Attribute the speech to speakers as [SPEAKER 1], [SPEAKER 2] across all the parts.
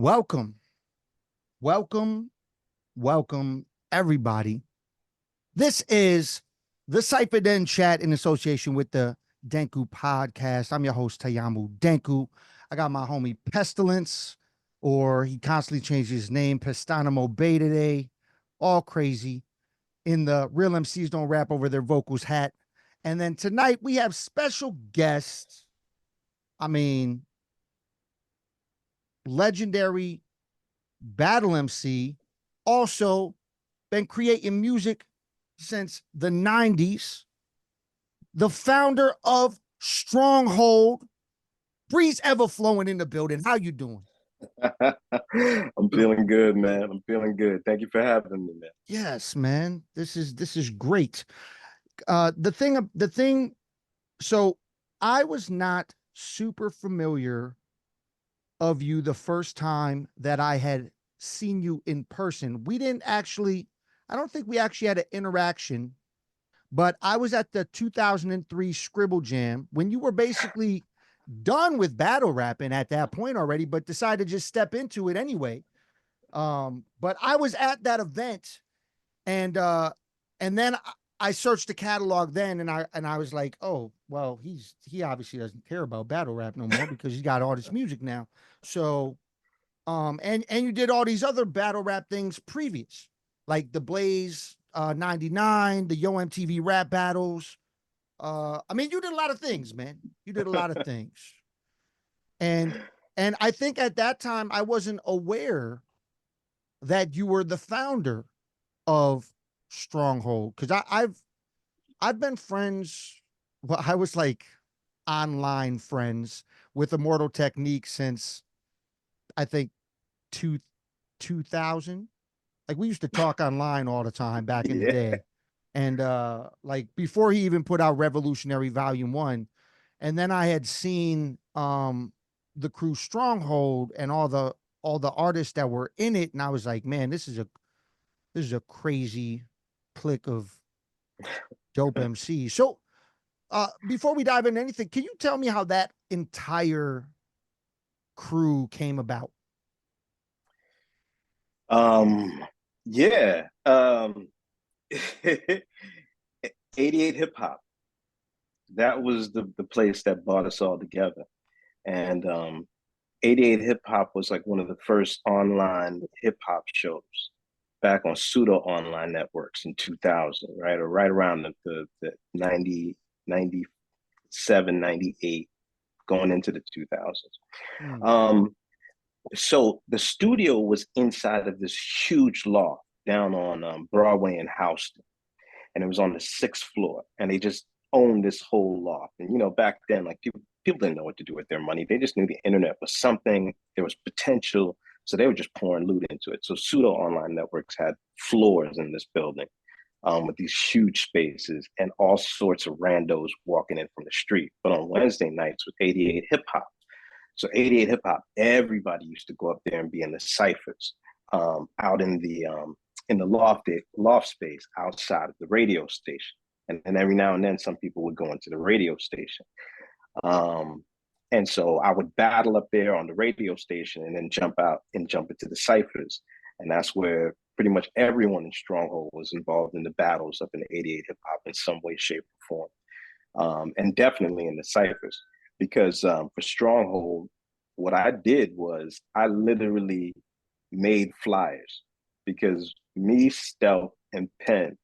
[SPEAKER 1] Welcome, welcome, welcome, everybody. This is the CyphaDen Chat in association with the Denku podcast. I'm your host, Tayamu Denku. I got my homie Pestilence, or he constantly changes his name, Pestanimo Bay today. All crazy. In the Real MCs Don't Rap Over Their Vocals hat. And then tonight we have special guests. I mean, legendary battle MC, also been creating music since the 90s, the founder of Stronghold, Breez Evahflowin in the building. How you doing?
[SPEAKER 2] I'm feeling good, man. I'm feeling good. Thank you for having me, man.
[SPEAKER 1] Yes, man. This is great. The thing, so I was not super familiar of you the first time that I had seen you in person. We didn't actually, I don't think we actually had an interaction, but I was at the 2003 Scribble Jam when you were basically done with battle rapping at that point already, but decided to just step into it anyway. But I was at that event, and then I searched the catalog then, and I was like, oh well, he obviously doesn't care about battle rap no more because he's got all this music now. So and you did all these other battle rap things previous, like the Blaze 99, the Yo MTV rap battles. I mean, you did a lot of things, man. You did a lot of things. And and I think at that time I wasn't aware that you were the founder of Stronghold, because I've been friends. Well, I was like online friends with Immortal Technique since I think two 2000. Like we used to talk online all the time back in the
[SPEAKER 2] Yeah.
[SPEAKER 1] day. And like before he even put out Revolutionary Volume 1. And then I had seen the crew Stronghold and all the artists that were in it, and I was like, man, this is a crazy clique of dope MCs. So before we dive into anything, can you tell me how that entire crew came about?
[SPEAKER 2] Um, yeah. 88 Hip Hop. That was the place that brought us all together. And 88 Hip Hop was like one of the first online hip hop shows back on pseudo online networks in 2000, right? Or right around the 90, 97, 98, going into the 2000s.
[SPEAKER 1] Hmm.
[SPEAKER 2] So the studio was inside of this huge loft down on Broadway in Houston, and it was on the sixth floor, and they just owned this whole loft. And back then, like people didn't know what to do with their money. They just knew the internet was something. There was potential, so they were just pouring loot into it. So pseudo online networks had floors in this building, with these huge spaces and all sorts of randos walking in from the street. But on Wednesday nights with 88 Hip Hop, so 88 Hip Hop, everybody used to go up there and be in the ciphers, out in the loft space outside of the radio station. And every now and then some people would go into the radio station. Um, and so I would battle up there on the radio station and then jump out and jump into the ciphers. And that's where pretty much everyone in Stronghold was involved in the battles up in the 88 Hip Hop in some way, shape, or form. And definitely in the ciphers. Because for Stronghold, what I did was I literally made flyers, because me, Stealth, and Penn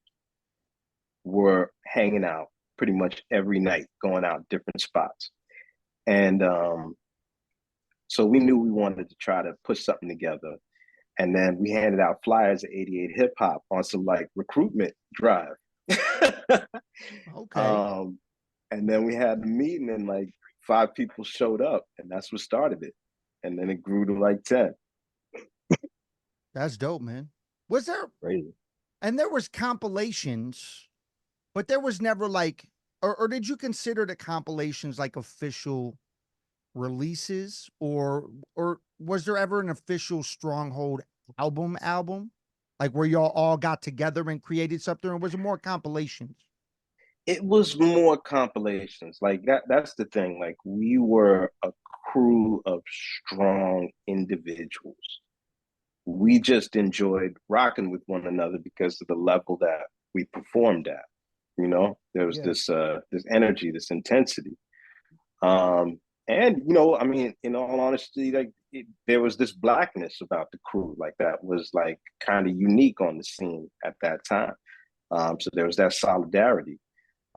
[SPEAKER 2] were hanging out pretty much every night, going out different spots. And so we knew we wanted to try to put something together. And then we handed out flyers at 88 Hip Hop on some like recruitment drive.
[SPEAKER 1] Okay.
[SPEAKER 2] um, and then we had a meeting, and like 5 people showed up, and that's what started it. And then it grew to like 10.
[SPEAKER 1] That's dope, man. Was there,
[SPEAKER 2] Crazy.
[SPEAKER 1] and there was compilations, but there was never like, or did you consider the compilations like official releases, or was there ever an official Stronghold album, like where y'all all got together and created something, or was it more compilations?
[SPEAKER 2] It was more compilations. Like that's the thing. Like we were a crew of strong individuals. We just enjoyed rocking with one another because of the level that we performed at. You know, there was
[SPEAKER 1] Yeah.
[SPEAKER 2] this energy, this intensity. And you know, I mean, in all honesty, like there was this blackness about the crew, like that was like kind of unique on the scene at that time. So there was that solidarity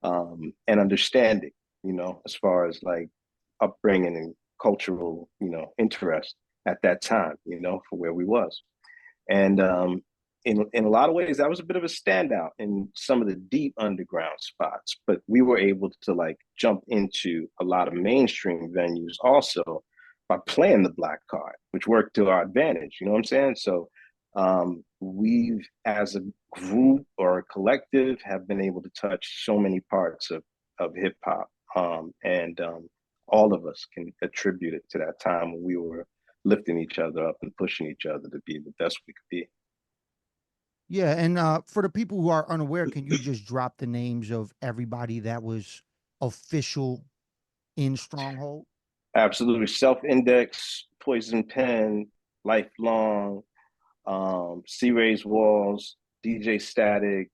[SPEAKER 2] and understanding, you know, as far as like upbringing and cultural, you know, interest at that time, you know, for where we was. And in a lot of ways, that was a bit of a standout in some of the deep underground spots. But we were able to like jump into a lot of mainstream venues also by playing the black card, which worked to our advantage. You know what I'm saying? So we've, as a group or a collective, have been able to touch so many parts of hip hop, and all of us can attribute it to that time when we were lifting each other up and pushing each other to be the best we could be.
[SPEAKER 1] Yeah, and for the people who are unaware, can you just drop the names of everybody that was official in Stronghold?
[SPEAKER 2] Absolutely. Self Index, Poison Pen, Lifelong, C Ray's Walls, DJ Static,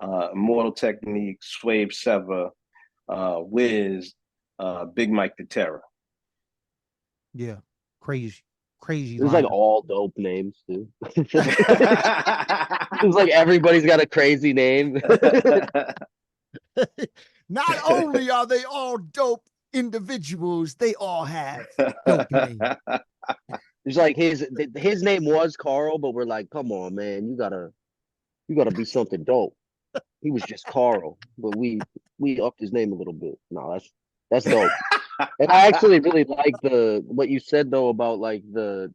[SPEAKER 2] Immortal Technique, Swave Seva, Wiz, Big Mike the Terror.
[SPEAKER 1] Yeah, crazy, crazy
[SPEAKER 3] It was like
[SPEAKER 1] lineup.
[SPEAKER 3] all dope names too. It's like everybody's got a crazy name.
[SPEAKER 1] Not only are they all dope individuals, they all have dope names.
[SPEAKER 3] It's like his name was Carl, but we're like, come on, man, you gotta be something dope. He was just Carl, but we upped his name a little bit. No, that's dope. And I actually really like the what you said though about like the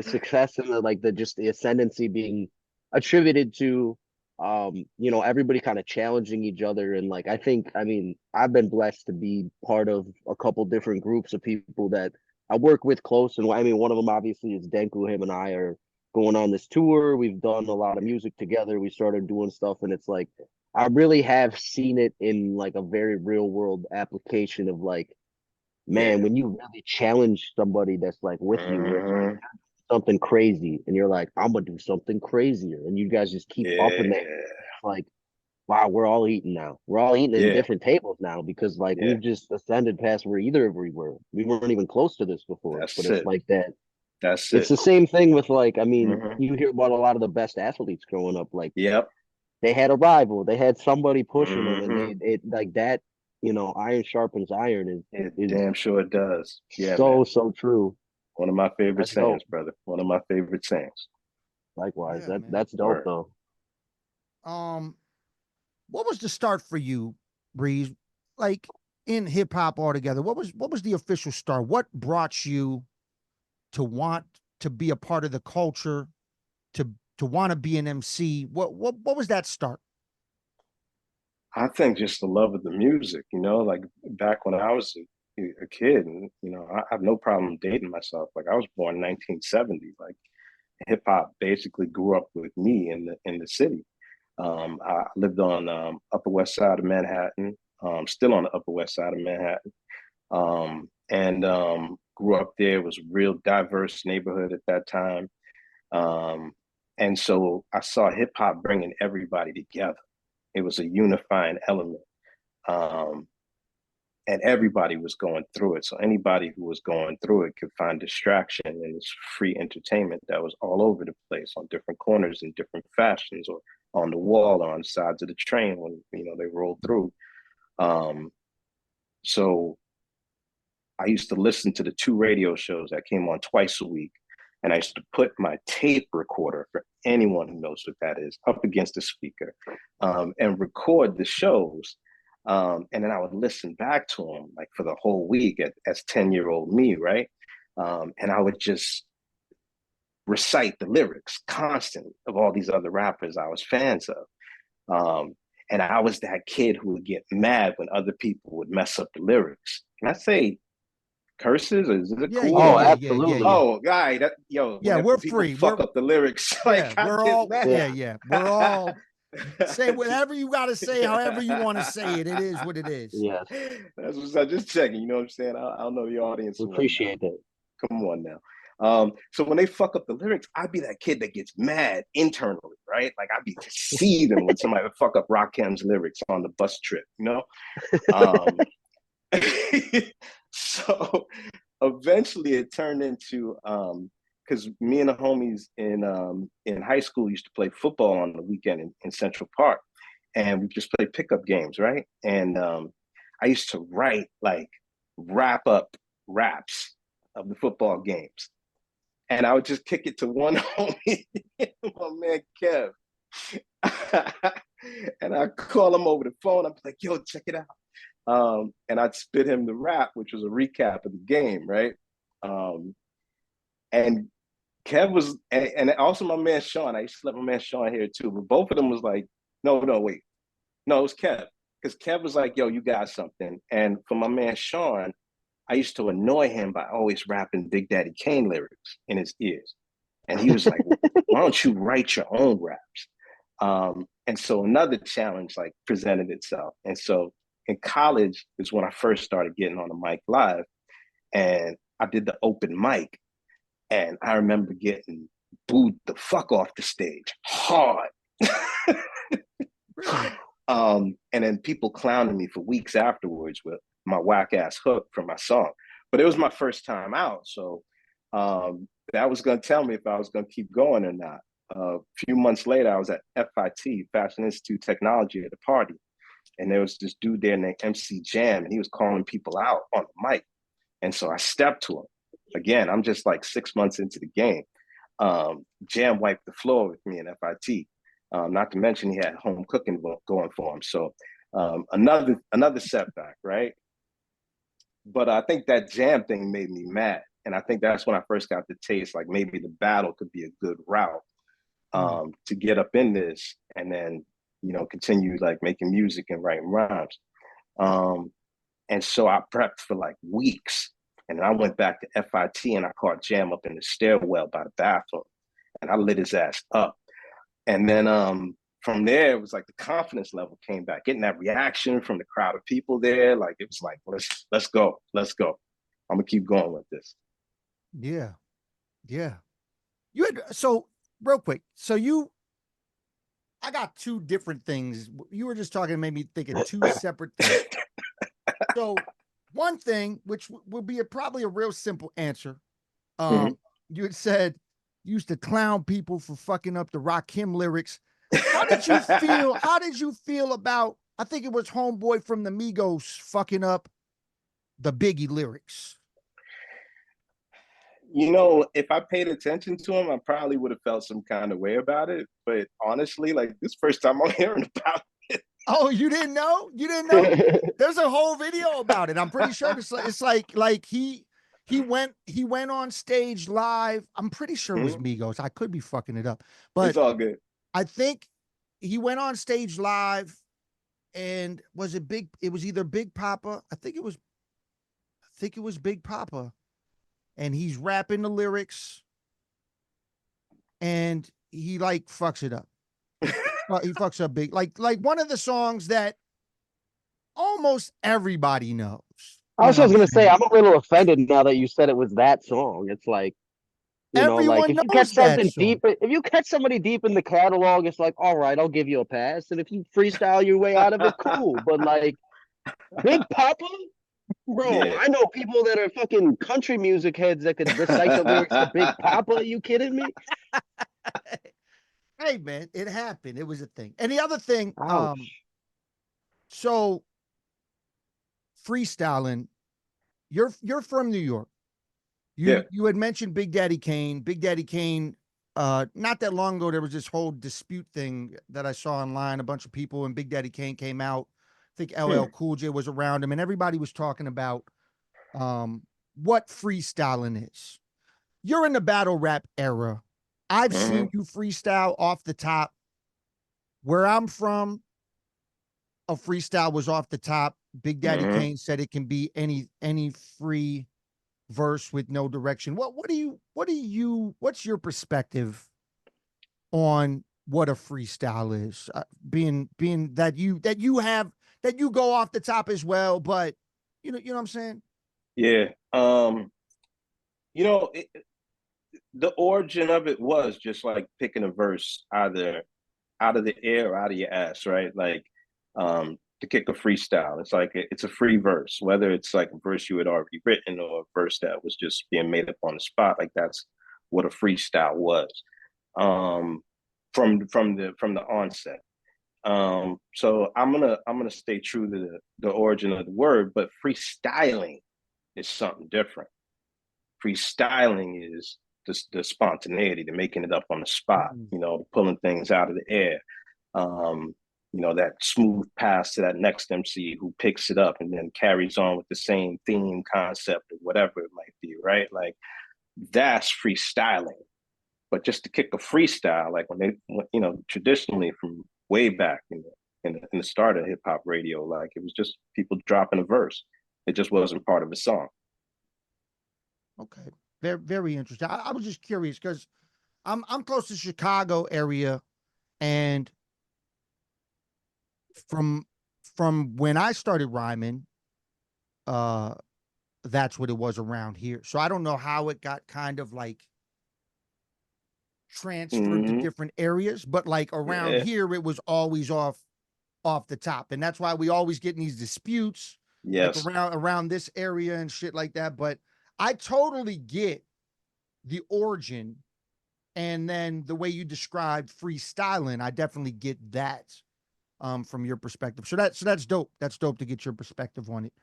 [SPEAKER 3] success and the like the just the ascendancy being attributed to you know everybody kind of challenging each other. And like I mean I've been blessed to be part of a couple different groups of people that I work with close. And I mean one of them obviously is Denku. Him and I are going on this tour. We've done a lot of music together. We started doing stuff, and it's like I really have seen it in like a very real world application of like, man,
[SPEAKER 2] Yeah.
[SPEAKER 3] when you really challenge somebody that's like with you, where it's like
[SPEAKER 2] Mhm.
[SPEAKER 3] something crazy and you're like, I'm gonna do something crazier, and you guys just keep upping that.
[SPEAKER 2] Yeah.
[SPEAKER 3] Like, wow, we're all eating now. We're all eating in
[SPEAKER 2] Yeah.
[SPEAKER 3] different tables now because like
[SPEAKER 2] Yeah.
[SPEAKER 3] we've just ascended past where either of we were. We weren't even close to this before. But
[SPEAKER 2] That's
[SPEAKER 3] it's
[SPEAKER 2] it.
[SPEAKER 3] like that.
[SPEAKER 2] That's
[SPEAKER 3] It's
[SPEAKER 2] it.
[SPEAKER 3] the same thing with like, I mean,
[SPEAKER 2] Hmm.
[SPEAKER 3] you hear about a lot of the best athletes growing up. Like
[SPEAKER 2] Yep.
[SPEAKER 3] they had a rival, they had somebody pushing them, and
[SPEAKER 2] Hmm.
[SPEAKER 3] they it like that. You know, iron sharpens iron
[SPEAKER 2] It
[SPEAKER 3] is
[SPEAKER 2] damn sure does. Yeah, man.
[SPEAKER 3] so true.
[SPEAKER 2] One of my favorite
[SPEAKER 3] That's dope.
[SPEAKER 2] sayings, brother. One of my favorite sayings.
[SPEAKER 3] Likewise,
[SPEAKER 1] Yeah, man.
[SPEAKER 3] that's dope
[SPEAKER 2] Word.
[SPEAKER 3] though.
[SPEAKER 1] Um, what was the start for you, Breeze? Like in hip hop altogether, what was the official start? What brought you to want to be a part of the culture, to want to be an MC? What was that start?
[SPEAKER 2] I think just the love of the music, you know, like back when I was a kid, and you know, I have no problem dating myself. Like I was born in 1970. Like hip hop basically grew up with me in the city. I lived on Upper West Side of Manhattan, still on the Upper West Side of Manhattan, and grew up there. It was a real diverse neighborhood at that time, um, and so I saw hip hop bringing everybody together. It was a unifying element. Um, and everybody was going through it. So anybody who was going through it could find distraction in this free entertainment that was all over the place on different corners in different fashions, or on the wall or on the sides of the train when you know they rolled through. Um, so I used to listen to the two radio shows that came on twice a week. And I used to put my tape recorder, for anyone who knows what that is, up against the speaker, and record the shows. And then I would listen back to them like for the whole week as 10-year-old me, right? And I would just recite the lyrics constantly of all these other rappers I was fans of. And I was that kid who would get mad when other people would mess up the lyrics. Can I say curses? Is it
[SPEAKER 1] Yeah,
[SPEAKER 2] cool?
[SPEAKER 1] yeah,
[SPEAKER 3] Oh,
[SPEAKER 1] yeah,
[SPEAKER 2] Or
[SPEAKER 1] yeah, yeah,
[SPEAKER 3] absolutely.
[SPEAKER 1] yeah.
[SPEAKER 2] oh, guy,
[SPEAKER 1] Yeah,
[SPEAKER 2] whenever
[SPEAKER 1] we're
[SPEAKER 2] people
[SPEAKER 1] free.
[SPEAKER 2] fuck up the lyrics, like
[SPEAKER 1] Yeah,
[SPEAKER 2] I
[SPEAKER 1] we're
[SPEAKER 2] get
[SPEAKER 1] all
[SPEAKER 3] Yeah.
[SPEAKER 1] yeah,
[SPEAKER 2] mad.
[SPEAKER 1] yeah. We're all Say whatever you got to say, however you want to say it. It is what it is.
[SPEAKER 3] Yes,
[SPEAKER 2] That's what I'm just checking. You know what I'm saying? I don't know the audience.
[SPEAKER 3] we
[SPEAKER 2] And whatnot.
[SPEAKER 3] appreciate that.
[SPEAKER 2] Come on now. So when they fuck up the lyrics, I'd be that kid that gets mad internally, right? Like I'd be seething when somebody would fuck up Rakim's lyrics on the bus trip, you know? Um, so eventually it turned into because me and the homies in high school used to play football on the weekend in Central Park, and we just played pickup games, right? And I used to write like wrap up raps of the football games, and I would just kick it to one homie, my man Kev, and I call him over the phone. I'm like, "Yo, check it out." And I'd spit him the rap, which was a recap of the game, right? And Kev was, and also my man Sean. I used to let my man Sean here too, but both of them was like, no, wait, no, it was Kev, because Kev was like, yo, you got something. And for my man Sean, I used to annoy him by always rapping Big Daddy Kane lyrics in his ears, and he was like, why don't you write your own raps? And so another challenge like presented itself, and so in college is when I first started getting on the mic live, and I did the open mic, and I remember getting booed the fuck off the stage hard. And then people clowning me for weeks afterwards with my whack ass hook from my song. But it was my first time out, so that was going to tell me if I was going to keep going or not. A few months later, I was at FIT, Fashion Institute Technology, at a party, and there was this dude there named MC Jam, and he was calling people out on the mic. And so I stepped to him. Again, I'm just like 6 months into the game. Jam wiped the floor with me in FIT. Not to mention he had home cooking going for him. So another setback, right? But I think that Jam thing made me mad. And I think that's when I first got the taste, like maybe the battle could be a good route to get up in this and then, you know, continue like making music and writing rhymes. And so I prepped for like weeks. And I went back to FIT and I caught Jam up in the stairwell by the bathroom. And I lit his ass up. And then from there, it was like the confidence level came back, getting that reaction from the crowd of people there. Like it was like, let's go. I'm gonna keep going with this.
[SPEAKER 1] Yeah. Yeah. You had, so real quick. So I got two different things. You were just talking, made me think of two separate things. So one thing, which would be probably a real simple answer. You had said you used to clown people for fucking up the Rakim lyrics. How did you feel? How did you feel about, I think it was Homeboy from the Migos fucking up the Biggie lyrics?
[SPEAKER 2] You know, if I paid attention to him, I probably would have felt some kind of way about it. But honestly, like this first time I'm hearing about it.
[SPEAKER 1] Oh, you didn't know? You didn't know? There's a whole video about it. I'm pretty sure it's like he went on stage live. I'm pretty sure it was Migos. I could be fucking it up, but
[SPEAKER 2] it's all good.
[SPEAKER 1] I think he went on stage live, and was it Big? It was either Big Papa. I think it was Big Papa, and he's rapping the lyrics, and he like fucks it up. He fucks up big, like one of the songs that almost everybody knows.
[SPEAKER 3] I was just gonna say, I'm a little offended now that you said it was that song. It's like, you know, like
[SPEAKER 1] Everyone
[SPEAKER 3] if you catch
[SPEAKER 1] knows that
[SPEAKER 3] something
[SPEAKER 1] song.
[SPEAKER 3] deep, if you catch somebody deep in the catalog, it's like, all right, I'll give you a pass. And if you freestyle your way out of it, cool. But like Big Papa, bro,
[SPEAKER 2] Yeah.
[SPEAKER 3] I know people that are fucking country music heads that could recite the lyrics to Big Papa. Are you kidding me?
[SPEAKER 1] Hey man, it happened. It was a thing. And the other thing,
[SPEAKER 3] Ouch.
[SPEAKER 1] so freestyling, you're from New York. You had mentioned Big Daddy Kane. Big Daddy Kane, not that long ago, there was this whole dispute thing that I saw online. A bunch of people, and Big Daddy Kane came out. I think LL Cool J was around him, and everybody was talking about what freestyling is. You're in the battle rap era. I've seen you freestyle off the top. Where I'm from, a freestyle was off the top. Big Daddy Kane said it can be any free verse with no direction. What's your perspective on what a freestyle is. Being that you go off the top as well, but you know what I'm saying?
[SPEAKER 2] Yeah. You know, the origin of it was just like picking a verse either out of the air or out of your ass, right? Like to kick a freestyle. It's like it's a free verse, whether it's like a verse you had already written or a verse that was just being made up on the spot. Like that's what a freestyle was from the onset. So I'm gonna stay true to the origin of the word, but freestyling is something different. Freestyling is the spontaneity, the making it up on the spot,
[SPEAKER 1] Mm.
[SPEAKER 2] pulling things out of the air. Um, that smooth pass to that next MC who picks it up and then carries on with the same theme, concept, or whatever it might be, right? Like that's freestyling. But just to kick a freestyle, like traditionally from way back in the start of hip hop radio, like it was just people dropping a verse. It just wasn't part of a song.
[SPEAKER 1] Okay. Very, very interesting. I was just curious because I'm close to Chicago area, and from from when I started rhyming, uh, that's what it was around here. So I don't know how it got kind of like transferred to
[SPEAKER 2] Mm-hmm.
[SPEAKER 1] different areas, but like around
[SPEAKER 2] Yeah.
[SPEAKER 1] here, it was always off the top, and that's why we always get in these disputes, like
[SPEAKER 2] Yes.
[SPEAKER 1] around this area and shit like that. But I totally get the origin, and then the way you described freestyling, I definitely get that from your perspective. So that's dope. That's dope to get your perspective on it.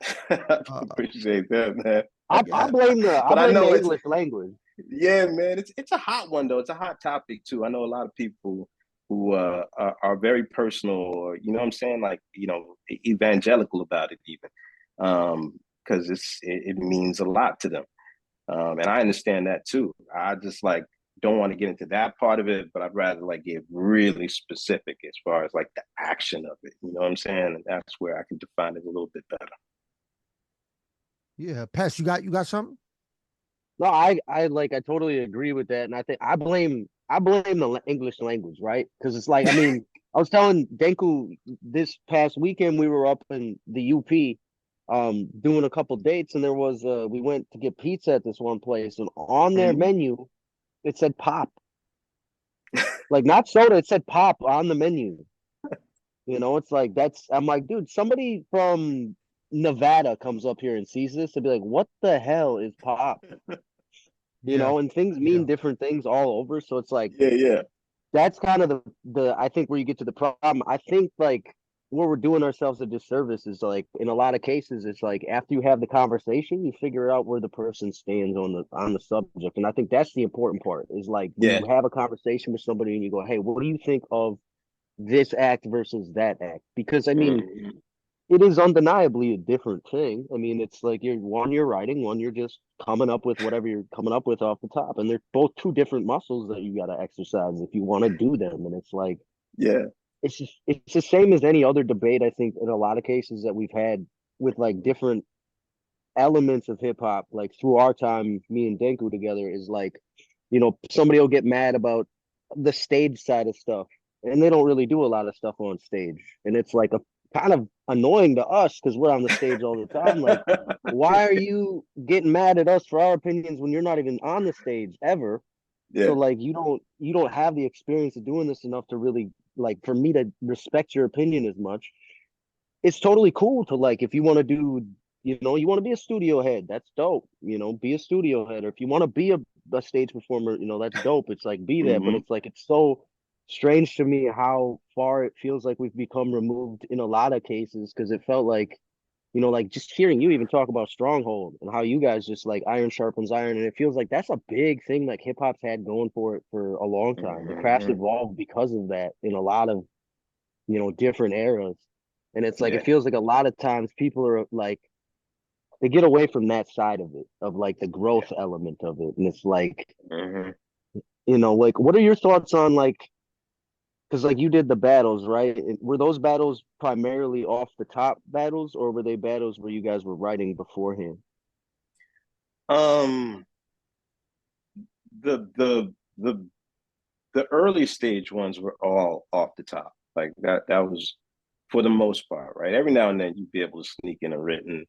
[SPEAKER 2] Appreciate that, man.
[SPEAKER 3] I
[SPEAKER 1] Yeah,
[SPEAKER 3] I
[SPEAKER 2] But I
[SPEAKER 3] blame the
[SPEAKER 2] know it's
[SPEAKER 3] English language.
[SPEAKER 2] yeah, man. It's a hot one though. It's a hot topic too. I know a lot of people who are very personal, or you know what I'm saying, like evangelical about it even, because it means a lot to them. And I understand that too. I just like don't want to get into that part of it, but I'd rather like get really specific as far as like the action of it. You know what I'm saying? And that's where I can define it a little bit better.
[SPEAKER 1] yeah. Pest, you got something?
[SPEAKER 3] No, I totally agree with that, and I think I blame the English language, right? Because it's like, I mean, I was telling Denku this past weekend we were up in the UP, doing a couple dates, and there was we went to get pizza at this one place, and on their
[SPEAKER 2] Mm-hmm.
[SPEAKER 3] menu it said pop, like not soda, it said pop on the menu. It's like I'm like, dude, somebody from Nevada comes up here and sees this and be like, what the hell is pop?
[SPEAKER 1] Yeah,
[SPEAKER 3] And things mean
[SPEAKER 1] yeah,
[SPEAKER 3] different things all over. So it's like
[SPEAKER 2] Yeah, yeah,
[SPEAKER 3] that's kind of the I think where you get to the problem. I think like where we're doing ourselves a disservice is like in a lot of cases it's like after you have the conversation, you figure out where the person stands on the subject. And I think that's the important part is like when
[SPEAKER 2] yeah.
[SPEAKER 3] you have a conversation with somebody and you go, hey, what do you think of this act versus that act? Because I mean,
[SPEAKER 2] Mm-hmm.
[SPEAKER 3] it is undeniably a different thing. I mean, it's like you're writing, one you're just coming up with whatever you're coming up with off the top, and they're both two different muscles that you got to exercise if you want to do them. And it's like
[SPEAKER 2] Yeah,
[SPEAKER 3] it's the same as any other debate. I think in a lot of cases that we've had with like different elements of hip hop, like through our time, me and Denku together, is like, somebody will get mad about the stage side of stuff, and they don't really do a lot of stuff on stage, and it's like a kind of annoying to us because we're on the stage all the time. Like, why are you getting mad at us for our opinions when you're not even on the stage ever? So
[SPEAKER 2] yeah,
[SPEAKER 3] like you don't have the experience of doing this enough to really like for me to respect your opinion as much. It's totally cool to like if you want to do, you want to be a studio head, that's dope. Be a studio head, or if you want to be a stage performer, that's dope. It's like be that, but
[SPEAKER 2] mm-hmm.
[SPEAKER 3] it's like it's so strange to me how far it feels like we've become removed in a lot of cases because it felt like like just hearing you even talk about Stronghold and how you guys just like iron sharpens iron, and it feels like that's a big thing like hip hop's had going for it for a long time. The craft
[SPEAKER 2] Mm-hmm.
[SPEAKER 3] evolved because of that in a lot of different eras, and it's like it
[SPEAKER 2] Yeah,
[SPEAKER 3] feels like a lot of times people are like they get away from that side of it of like the growth element of it, and it's like
[SPEAKER 2] mm-hmm.
[SPEAKER 3] like what are your thoughts on like because like you did the battles, right? Were those battles primarily off the top battles, or were they battles where you guys were writing beforehand?
[SPEAKER 2] Um, the the early stage ones were all off the top. Like that was for the most part, right? Every now and then you'd be able to sneak in a written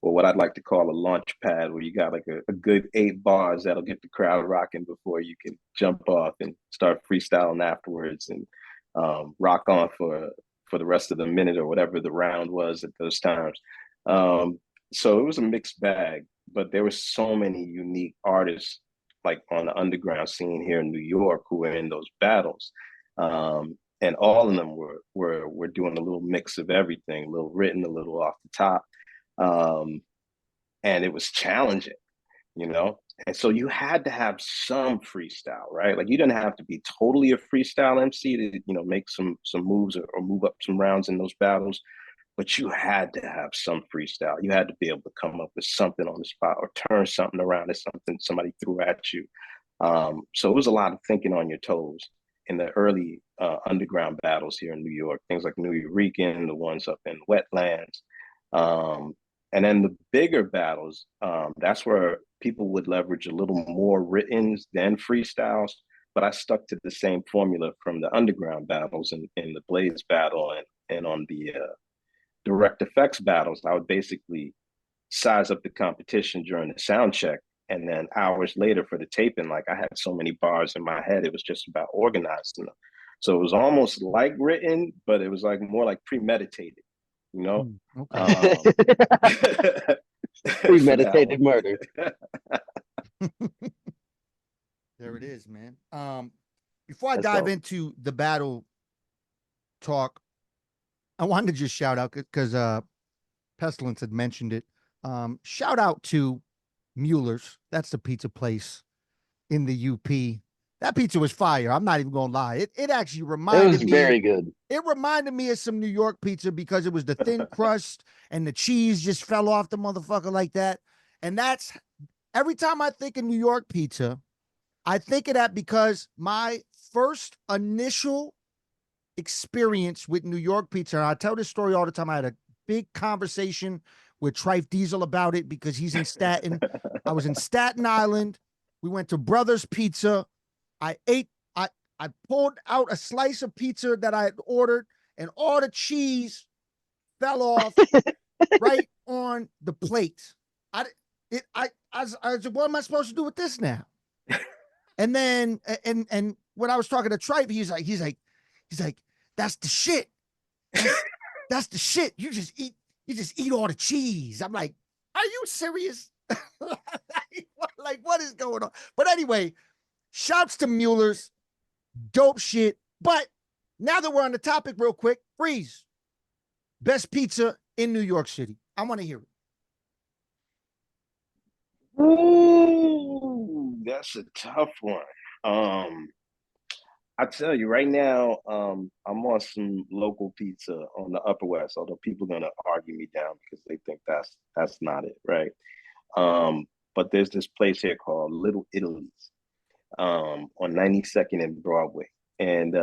[SPEAKER 2] or what I'd like to call a launch pad where you got like a good 8 bars that'll get the crowd rocking before you can jump off and start freestyling afterwards and rock on for the rest of the minute or whatever the round was at those times. So it was a mixed bag, but there were so many unique artists like on the underground scene here in New York who were in those battles. And all of them were doing a little mix of everything, a little written, a little off the top. And it was challenging, you know? And so you had to have some freestyle, right? Like you didn't have to be totally a freestyle MC to, you know, make some moves or move up some rounds in those battles, but you had to have some freestyle. You had to be able to come up with something on the spot or turn something around as something somebody threw at you. So it was a lot of thinking on your toes in the early underground battles here in New York, things like New Eurekan, the ones up in Wetlands. And then the bigger battles, that's where people would leverage a little more writtens than freestyles. But I stuck to the same formula from the underground battles in the Blaze battle and on the direct effects battles. I would basically size up the competition during the sound check. And then hours later for the taping, like I had so many bars in my head, it was just about organizing them. So it was almost like written, but it was like more like premeditated, you know?
[SPEAKER 1] Okay.
[SPEAKER 3] Premeditated murder.
[SPEAKER 1] There it is, man. Before I
[SPEAKER 3] That's
[SPEAKER 1] dive
[SPEAKER 3] dope.
[SPEAKER 1] into the battle talk, I wanted to just shout out because Pestilence had mentioned it. Shout out to Mueller's. That's the pizza place in the UP. That pizza was fire. I'm not even gonna lie. It actually
[SPEAKER 3] It
[SPEAKER 1] reminded
[SPEAKER 3] was
[SPEAKER 1] me.
[SPEAKER 3] very good.
[SPEAKER 1] It reminded me of some New York pizza because it was the thin crust and the cheese just fell off the motherfucker like that. And that's every time I think of New York pizza, I think of that because my first initial experience with New York pizza, and I tell this story all the time. I had a big conversation with Trife Diesel about it because he's in Staten. I was in Staten Island. We went to Brothers Pizza. I ate, I pulled out a slice of pizza that I had ordered, and all the cheese fell off right on the plate. I said, what am I supposed to do with this now? And then and when I was talking to Tripe, he's like, that's the shit. That's the shit. You just eat all the cheese. I'm like, are you serious? Like, what is going on? But anyway, shouts to Mueller's, dope shit. But now that we're on the topic, real quick, Breez, best pizza in New York City. I want to hear it.
[SPEAKER 2] Ooh, that's a tough one. I tell you right now, I'm on some local pizza on the Upper West, although people are gonna argue me down because they think that's not it, right? But there's this place here called Little Italy's on 92nd and Broadway. And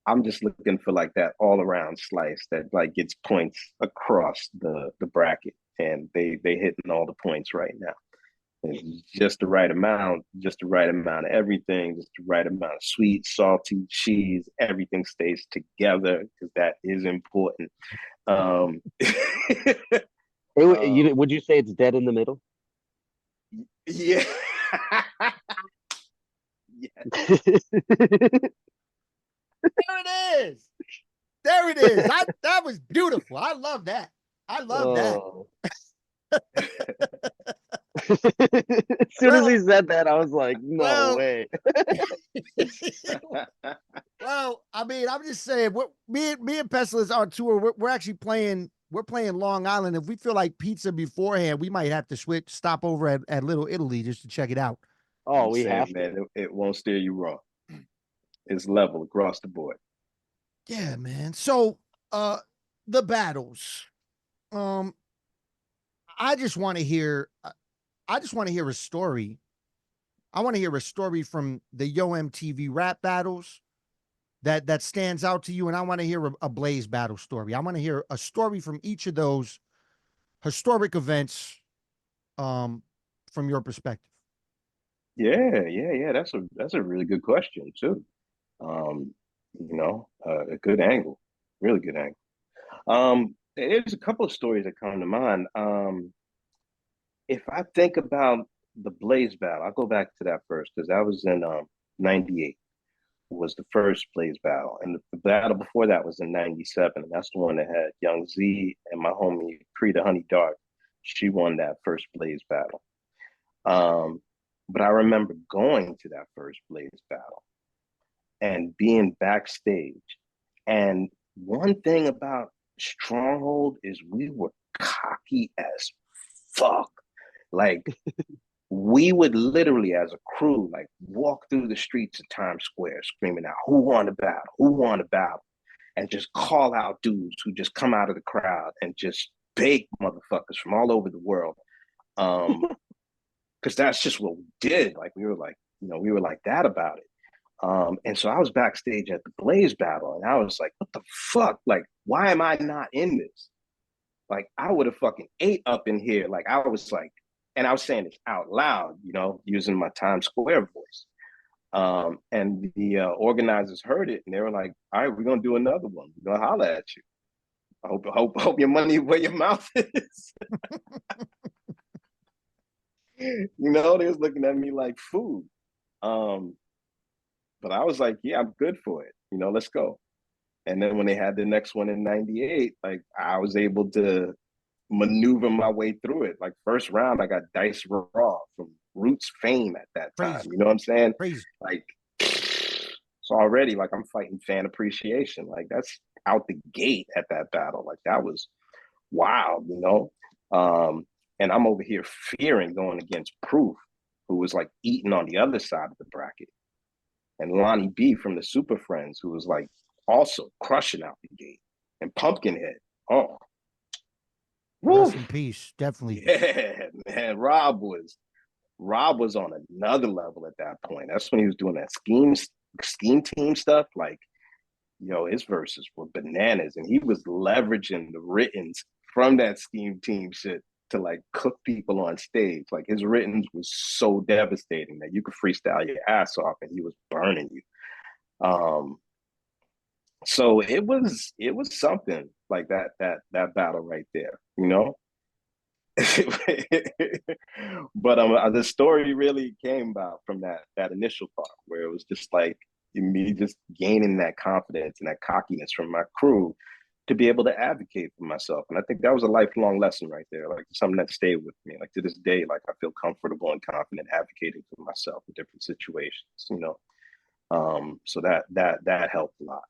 [SPEAKER 2] I'm just looking for like that all around slice that like gets points across the bracket. And they hitting all the points right now. It's just just the right amount of everything, just the right amount of sweet, salty, cheese, everything stays together because that is important. Um,
[SPEAKER 3] Would you say it's dead in the middle?
[SPEAKER 2] yeah.
[SPEAKER 1] There it is. There it is. That was beautiful. I love that. I love that.
[SPEAKER 3] As soon as he said that, I was like, no way.
[SPEAKER 1] Well, I mean, I'm just saying, me and Pestilence on tour. We're actually playing. We're playing Long Island. If we feel like pizza beforehand, we might have to stop over at Little Italy just to check it out.
[SPEAKER 3] Oh, we have
[SPEAKER 2] man,
[SPEAKER 3] to.
[SPEAKER 2] it won't steer you wrong. It's level across the board.
[SPEAKER 1] Yeah, man. So, the battles. I just want to hear. I just want to hear a story. I want to hear a story from the Yo MTV rap battles that stands out to you, and I want to hear a Blaze battle story. I want to hear a story from each of those historic events, from your perspective.
[SPEAKER 2] Yeah. That's a really good question too. A good angle, really good angle. There's a couple of stories that come to mind. If I think about the Blaze battle, I'll go back to that first because that was in '98 was the first Blaze battle, and the battle before that was in '97, and that's the one that had Young Z and my homie Pre the Honey Dark. She won that first Blaze battle. Um, but I remember going to that first Blaze battle and being backstage. And one thing about Stronghold is we were cocky as fuck. Like we would literally, as a crew, like walk through the streets of Times Square screaming out, "Who won the battle? Who won the battle?" And just call out dudes who just come out of the crowd and just bake motherfuckers from all over the world. Because that's just what we did. Like we were like that about it. And so I was backstage at the Blaze battle, and I was like, "What the fuck? Like, why am I not in this? Like, I would have fucking ate up in here." Like, I was like, and I was saying this out loud, using my Times Square voice. And the organizers heard it, and they were like, "All right, we're gonna do another one. We're gonna holler at you. I hope your money where your mouth is." They was looking at me like food. Um, but I was like, "Yeah, I'm good for it. Let's go." And then when they had the next one in '98, like I was able to maneuver my way through it. Like first round, I got Dice Raw from Roots fame at that time.
[SPEAKER 1] Crazy,
[SPEAKER 2] You know what I'm saying?
[SPEAKER 1] crazy.
[SPEAKER 2] Like so already, like I'm fighting fan appreciation. Like that's out the gate at that battle. Like that was wild. And I'm over here fearing going against Proof, who was like eating on the other side of the bracket, and Lonnie B from the Super Friends, who was like also crushing out the gate, and Pumpkinhead. Oh,
[SPEAKER 1] Rest
[SPEAKER 2] woof.
[SPEAKER 1] in peace. Definitely.
[SPEAKER 2] Yeah, man. Rob was on another level at that point. That's when he was doing that scheme team stuff. Like, his verses were bananas, and he was leveraging the writtens from that scheme team shit to like cook people on stage. Like his writtens was so devastating that you could freestyle your ass off, and he was burning you. Um, so it was something like that battle right there. But the story really came about from that initial part where it was just like me just gaining that confidence and that cockiness from my crew to be able to advocate for myself. And I think that was a lifelong lesson right there, like something that stayed with me. Like to this day, like I feel comfortable and confident advocating for myself in different situations. So that helped a lot.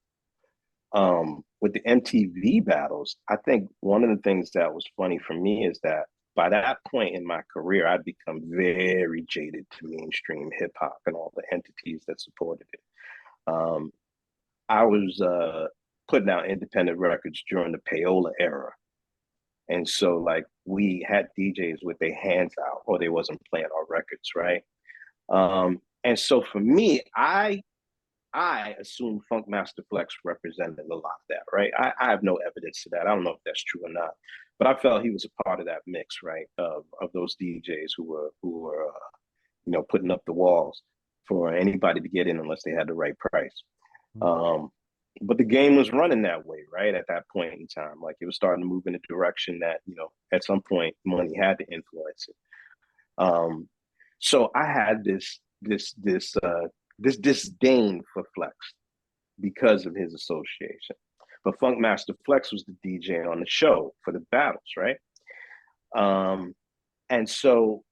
[SPEAKER 2] With the MTV battles, I think one of the things that was funny for me is that by that point in my career, I'd become very jaded to mainstream hip hop and all the entities that supported it. Um, I was putting out independent records during the payola era. And so like we had DJs with their hands out or they wasn't playing our records, right? And so for me, I assume Funkmaster Flex represented a lot of that, right? I have no evidence to that. I don't know if that's true or not, but I felt he was a part of that mix, right? Of those DJs who were putting up the walls for anybody to get in unless they had the right price. But the game was running that way, right? At that point in time, like it was starting to move in a direction that at some point money had to influence it. So I had this disdain for Flex because of his association. But Funkmaster Flex was the DJ on the show for the battles, right? And so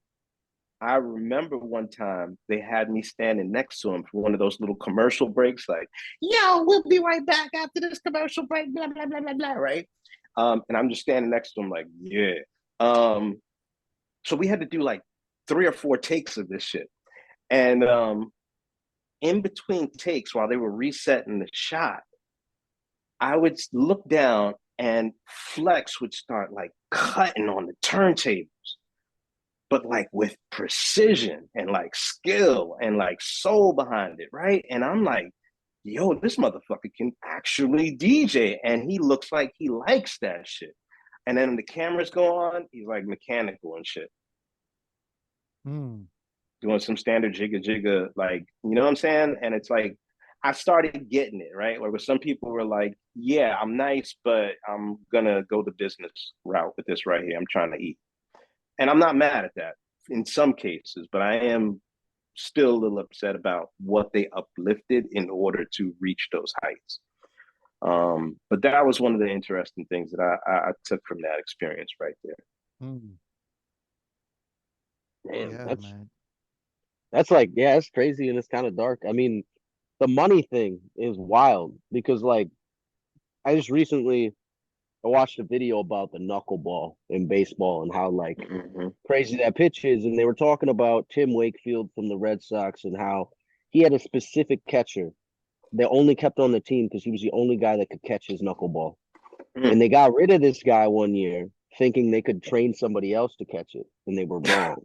[SPEAKER 2] I remember one time they had me standing next to him for one of those little commercial breaks, like, "Yo, we'll be right back after this commercial break," blah, blah, blah, blah, blah, right? And I'm just standing next to him, like, yeah. So we had to do like 3 or 4 takes of this shit. And in between takes, while they were resetting the shot, I would look down and Flex would start like cutting on the turntables, but like with precision and like skill and like soul behind it, right? And I'm like, yo, this motherfucker can actually DJ, and he looks like he likes that shit. And then the cameras go on, he's like mechanical and shit. doing some standard jigga jigga, like, you know what I'm saying? And it's like, I started getting it, right? Like, where some people were like, yeah, I'm nice, but I'm gonna go the business route with this right here. I'm trying to eat. And I'm not mad at that in some cases, but I am still a little upset about what they uplifted in order to reach those heights. But that was one of the interesting things that I took from that experience right there.
[SPEAKER 1] Mm,
[SPEAKER 3] Damn,
[SPEAKER 1] yeah, man.
[SPEAKER 3] that's like, yeah, it's crazy and it's kind of dark. I mean, the money thing is wild because like I just recently I watched a video about the knuckleball in baseball and how like
[SPEAKER 2] Mm-hmm.
[SPEAKER 3] crazy that pitch is, and they were talking about Tim Wakefield from the Red Sox and how he had a specific catcher they only kept on the team because he was the only guy that could catch his knuckleball.
[SPEAKER 2] Mm.
[SPEAKER 3] And they got rid of this guy one year thinking they could train somebody else to catch it, and they were wrong.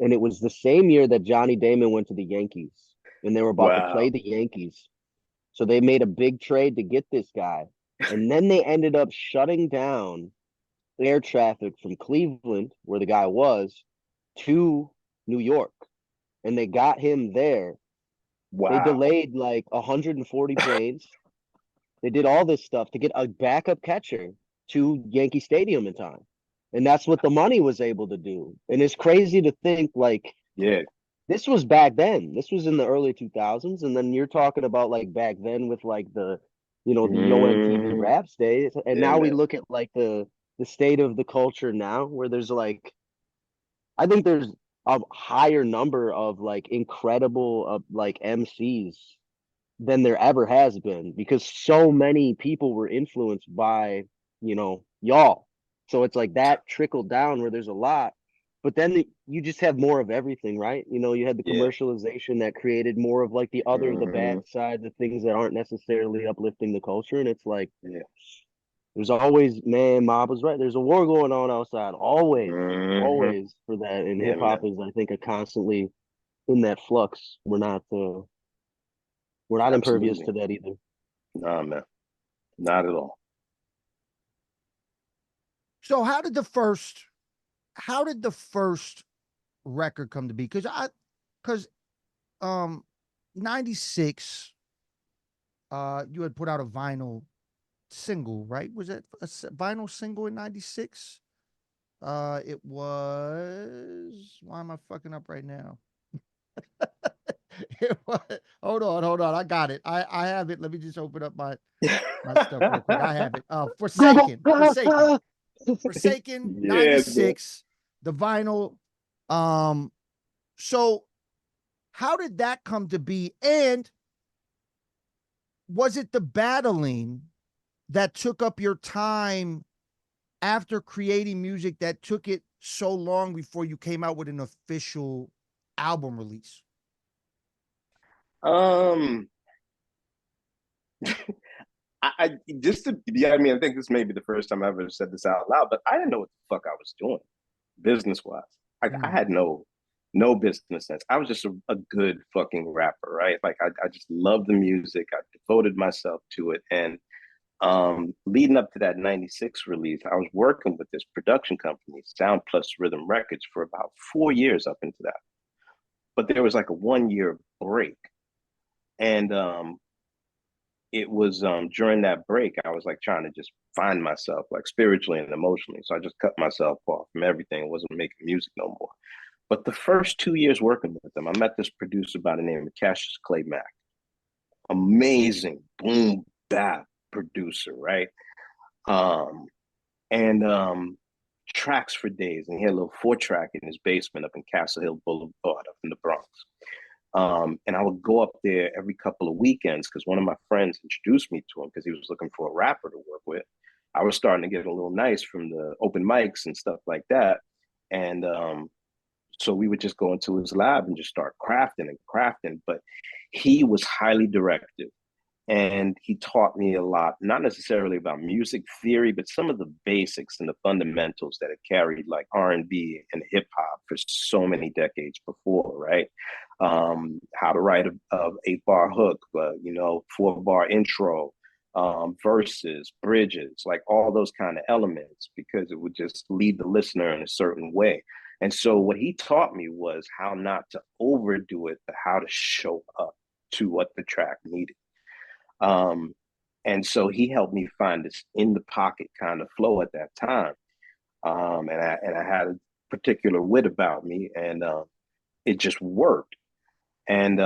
[SPEAKER 3] And it was the same year that Johnny Damon went to the Yankees, and they were about to play
[SPEAKER 2] Wow.
[SPEAKER 3] the Yankees. So they made a big trade to get this guy. And then they ended up shutting down air traffic from Cleveland, where the guy was, to New York. And they got him there. They
[SPEAKER 2] Wow.
[SPEAKER 3] delayed like 140 planes. They did all this stuff to get a backup catcher to Yankee Stadium in time. And that's what the money was able to do. And it's crazy to think like
[SPEAKER 2] Yeah.
[SPEAKER 3] this was back then. This was in the early 2000s. And then you're talking about like back then with like the Yo MTV
[SPEAKER 2] Mm.
[SPEAKER 3] Raps days. And
[SPEAKER 2] Yeah,
[SPEAKER 3] now we
[SPEAKER 2] man.
[SPEAKER 3] look at like the state of the culture now where there's like, I think there's a higher number of like incredible like MCs than there ever has been because so many people were influenced by, y'all. So it's like that trickled down where there's a lot, but then you just have more of everything, right? You had the
[SPEAKER 2] Yeah.
[SPEAKER 3] commercialization that created more of like the
[SPEAKER 2] Mm-hmm.
[SPEAKER 3] bad side, the things that aren't necessarily uplifting the culture. And it's like,
[SPEAKER 2] Yeah.
[SPEAKER 3] there's always, man, Mob was right. There's a war going on outside, always,
[SPEAKER 2] Mm-hmm.
[SPEAKER 3] always for that. And
[SPEAKER 2] Yeah,
[SPEAKER 3] hip hop
[SPEAKER 2] man.
[SPEAKER 3] is, I think, a constantly in that flux. We're not impervious
[SPEAKER 2] Absolutely.
[SPEAKER 3] to that either.
[SPEAKER 2] Nah, man. Not at all.
[SPEAKER 1] So how did the first record come to be? Because 96 you had put out a vinyl single, right? Was it a vinyl single in 96? It was, why am I fucking up right now? It was, hold on. I got it. I have it. Let me just open up my stuff real quick. I have it. Forsaken,
[SPEAKER 2] Yeah, man.
[SPEAKER 1] 96, the vinyl. Um, so how did that come to be? And was it the battling that took up your time after creating music that took it so long before you came out with an official album release?
[SPEAKER 2] Um, I just to yeah, I mean, I think this may be the first time I ever said this out loud, but I didn't know what the fuck I was doing business wise. Like I
[SPEAKER 1] Mm.
[SPEAKER 2] had no business sense. I was just a good fucking rapper, right? Like I just loved the music. I devoted myself to it. And leading up to that 96 release, I was working with this production company, Sound Plus Rhythm Records, for about 4 years up into that. But there was like a 1 year break. And it was during that break, I was like trying to just find myself like spiritually and emotionally. So I just cut myself off from everything. I wasn't making music no more. But the first 2 years working with them, I met this producer by the name of Cassius Clay Mack. Amazing boom bap producer, right? Um, and tracks for days. And he had a little 4 track in his basement up in Castle Hill Boulevard up in the Bronx. And I would go up there every couple of weekends because one of my friends introduced me to him because he was looking for a rapper to work with. I was starting to get a little nice from the open mics and stuff like that. And so we would just go into his lab and just start crafting and crafting. But he was highly directive and he taught me a lot, not necessarily about music theory, but some of the basics and the fundamentals that had carried like R&B and hip hop for so many decades before, right? How to write a 8 bar hook, 4 bar intro, verses, bridges, like all those kind of elements, because it would just lead the listener in a certain way. And so what he taught me was how not to overdo it, but how to show up to what the track needed. Um, and so he helped me find this in the pocket kind of flow at that time. And I had a particular wit about me, and it just worked. And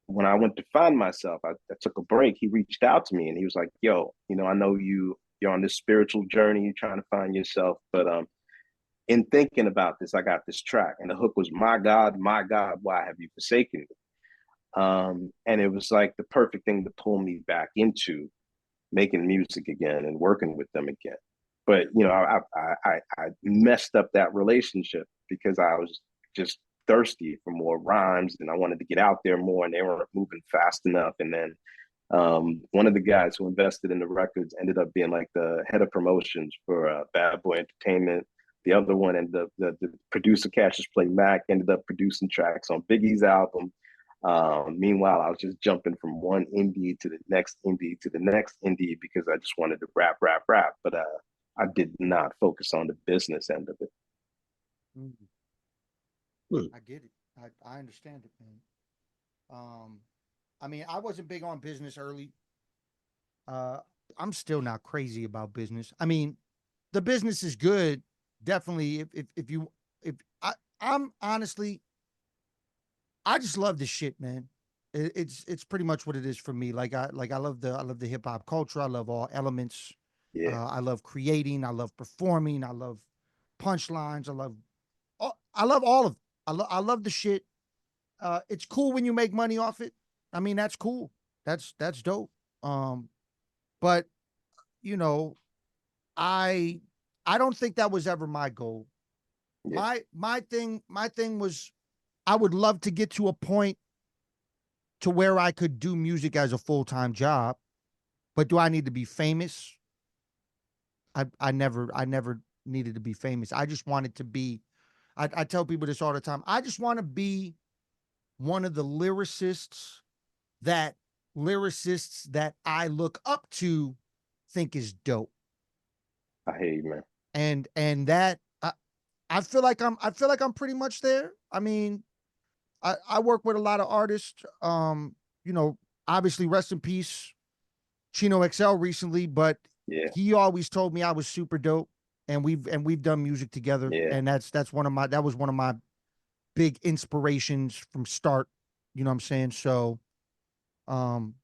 [SPEAKER 2] when I went to find myself, I took a break. He reached out to me and he was like, "Yo, I know you're on this spiritual journey, you're trying to find yourself, but in thinking about this, I got this track, and the hook was, my God, why have you forsaken me?" And it was like the perfect thing to pull me back into making music again and working with them again. But I messed up that relationship because I was just thirsty for more rhymes and I wanted to get out there more, and they weren't moving fast enough. And then one of the guys who invested in the records ended up being like the head of promotions for Bad Boy Entertainment. The other one, and the producer Cassius Play Mac, ended up producing tracks on Biggie's album. Meanwhile, I was just jumping from one indie to the next indie to the next indie because I just wanted to rap, rap, rap. But I did not focus on the business end of it.
[SPEAKER 1] I get it. I understand it, man. I mean, I wasn't big on business early. Uh, I'm still not crazy about business. I mean, the business is good, definitely. If you if I'm honestly, I just love this shit, man. It's pretty much what it is for me. I love the hip hop culture. I love all elements.
[SPEAKER 2] Yeah,
[SPEAKER 1] I love creating. I love performing. I love punchlines. I love all of it. I love the shit. It's cool when you make money off it. I mean, that's cool. That's dope. But you know, I I don't think that was ever my goal.
[SPEAKER 2] yeah.
[SPEAKER 1] My thing was I would love to get to a point to where I could do music as a full-time job, but do I need to be famous? I never needed to be famous. I just wanted to be I tell people this all the time. I just want to be one of the that lyricists that I look up to think is dope.
[SPEAKER 2] I hear you, man.
[SPEAKER 1] And that I feel like I'm pretty much there. I mean, I work with a lot of artists. You know, obviously rest in peace, Chino XL recently, but
[SPEAKER 2] Yeah,
[SPEAKER 1] he always told me I was super dope. And we've done music together.
[SPEAKER 2] yeah.
[SPEAKER 1] And that was one of my big inspirations from start. You know what I'm saying? So um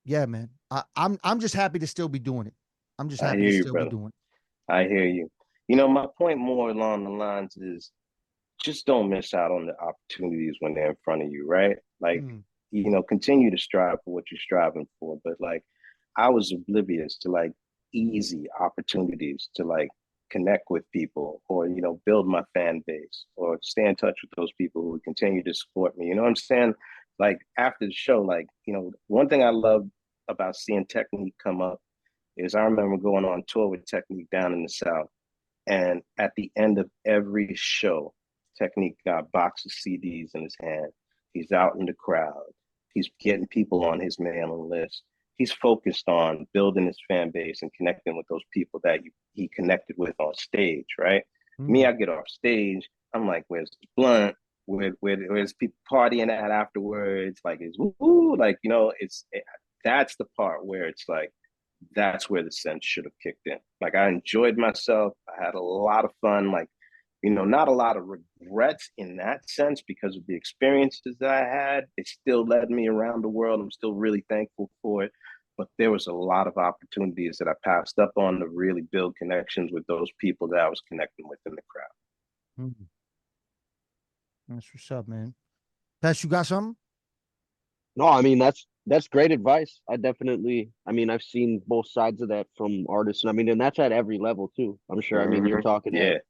[SPEAKER 1] yeah, man. I'm just happy to still be doing it. I'm just
[SPEAKER 2] I
[SPEAKER 1] happy
[SPEAKER 2] hear
[SPEAKER 1] to
[SPEAKER 2] you,
[SPEAKER 1] still be
[SPEAKER 2] brother.
[SPEAKER 1] doing
[SPEAKER 2] I hear you. My point more along the lines is just don't miss out on the opportunities when they're in front of you, right?
[SPEAKER 1] it.
[SPEAKER 2] Like, continue to strive for what you're striving for. But like, I was oblivious to like easy opportunities to like connect with people or, build my fan base or stay in touch with those people who would continue to support me. You know what I'm saying? Like, after the show, like, one thing I love about seeing Technique come up is I remember going on tour with Technique down in the South. And at the end of every show, Technique got a box of CDs in his hand. He's out in the crowd. He's getting people on his mailing list. He's focused on building his fan base and connecting with those people that he connected with on stage, right? Me,
[SPEAKER 1] Mm.
[SPEAKER 2] I get off stage. I'm like, where's the blunt? Where's people partying at afterwards? Like, it's woo, like, that's the part where it's like, that's where the sense should have kicked in. Like, I enjoyed myself. I had a lot of fun. Like, not a lot of regrets in that sense because of the experiences that I had. It still led me around the world. I'm still really thankful for it. But there was a lot of opportunities that I passed up on to really build connections with those people that I was connecting with in the crowd.
[SPEAKER 1] Mm. That's what's up, man. Pest, you got something?
[SPEAKER 3] No, I mean that's great advice. I mean, I've seen both sides of that from artists, and I mean, and that's at every level too. I'm sure. I mean, you're talking at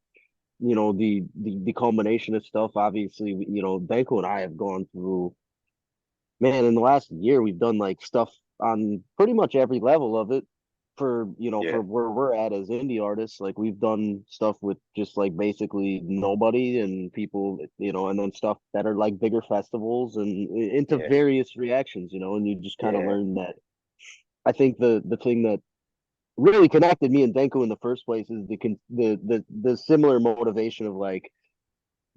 [SPEAKER 2] Yeah,
[SPEAKER 3] the culmination of stuff. Obviously, Banco and I have gone through, man, in the last year we've done like stuff on pretty much every level of it for
[SPEAKER 2] yeah,
[SPEAKER 3] for where we're at as indie artists. Like we've done stuff with just like basically nobody and people, and then stuff that are like bigger festivals and into
[SPEAKER 2] yeah,
[SPEAKER 3] various reactions, and you just kind of
[SPEAKER 2] yeah,
[SPEAKER 3] learn that. I think the thing that really connected me and Denko in the first place is the similar motivation of like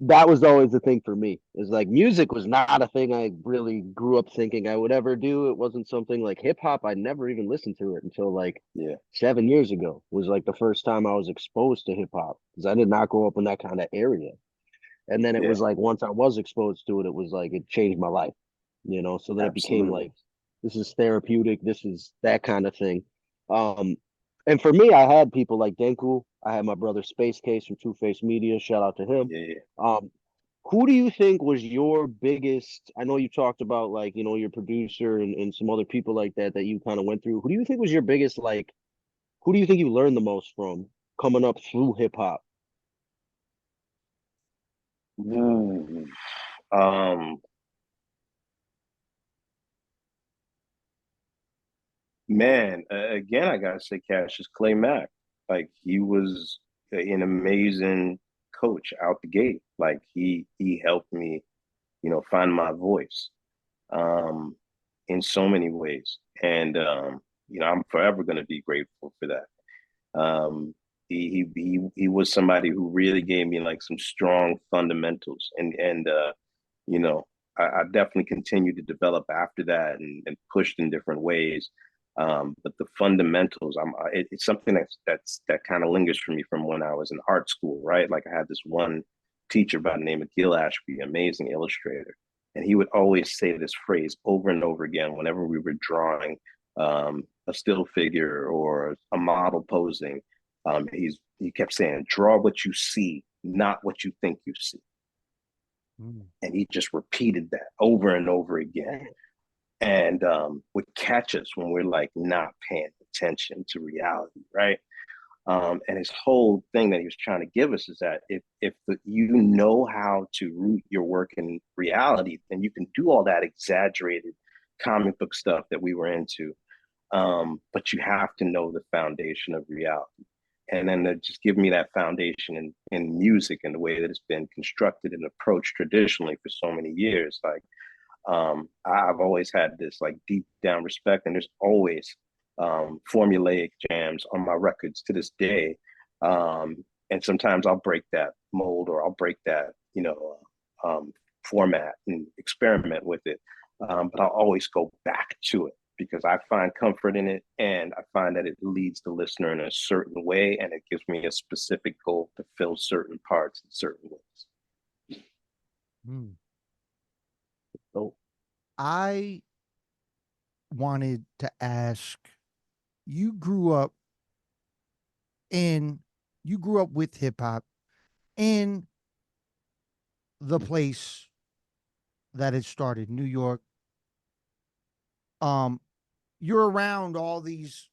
[SPEAKER 3] that was always the thing for me. Is like music was not a thing I really grew up thinking I would ever do. It wasn't something like hip hop. I never even listened to it until like
[SPEAKER 2] Yeah,
[SPEAKER 3] 7 years ago. Was like the first time I was exposed to hip hop because I did not grow up in that kind of area. And then it
[SPEAKER 2] yeah,
[SPEAKER 3] was like once I was exposed to it, it was like it changed my life. So then it became
[SPEAKER 2] absolutely.
[SPEAKER 3] like this is therapeutic, this is that kind of thing. Um, and for me, I had people like Denku. I had my brother Space Case from Two Face Media. Shout out to him.
[SPEAKER 2] Yeah, yeah.
[SPEAKER 3] Um, who do you think was your biggest? I know you talked about like, your producer and some other people like that that you kind of went through. Who do you think was your biggest like who do you think you learned the most from coming up through hip hop?
[SPEAKER 2] Ooh. Um, Man, again, I gotta say, Cassius Clay Mack. Like he was an amazing coach out the gate. Like he helped me, find my voice, um, in so many ways, and I'm forever gonna be grateful for that. He was somebody who really gave me like some strong fundamentals, and you know, I definitely continued to develop after that and pushed in different ways. But the fundamentals, it's something that kind of lingers for me from when I was in art school, right? Like I had this one teacher by the name of Gil Ashby, amazing illustrator, and he would always say this phrase over and over again whenever we were drawing a still figure or a model posing. He kept saying, "Draw what you see, not what you think you see."
[SPEAKER 1] Mm.
[SPEAKER 2] And he just repeated that over and over again,
[SPEAKER 3] Yeah.
[SPEAKER 2] and would catch us when we're like not paying attention to reality, right? And his whole thing that he was trying to give us is that if you know how to root your work in reality, then you can do all that exaggerated comic book stuff that we were into. But you have to know the foundation of reality. And then to just give me that foundation in music and the way that it's been constructed and approached traditionally for so many years. Like I've always had this like deep down respect, and there's always formulaic jams on my records to this day. And sometimes I'll break that mold or I'll break that, format and experiment with it. But I'll always go back to it because I find comfort in it and I find that it leads the listener in a certain way and it gives me a specific goal to fill certain parts in certain ways.
[SPEAKER 1] Mm.
[SPEAKER 3] So
[SPEAKER 1] I wanted to ask, you grew up in you grew up with hip hop in the place that it started, New York. Um, you're around all these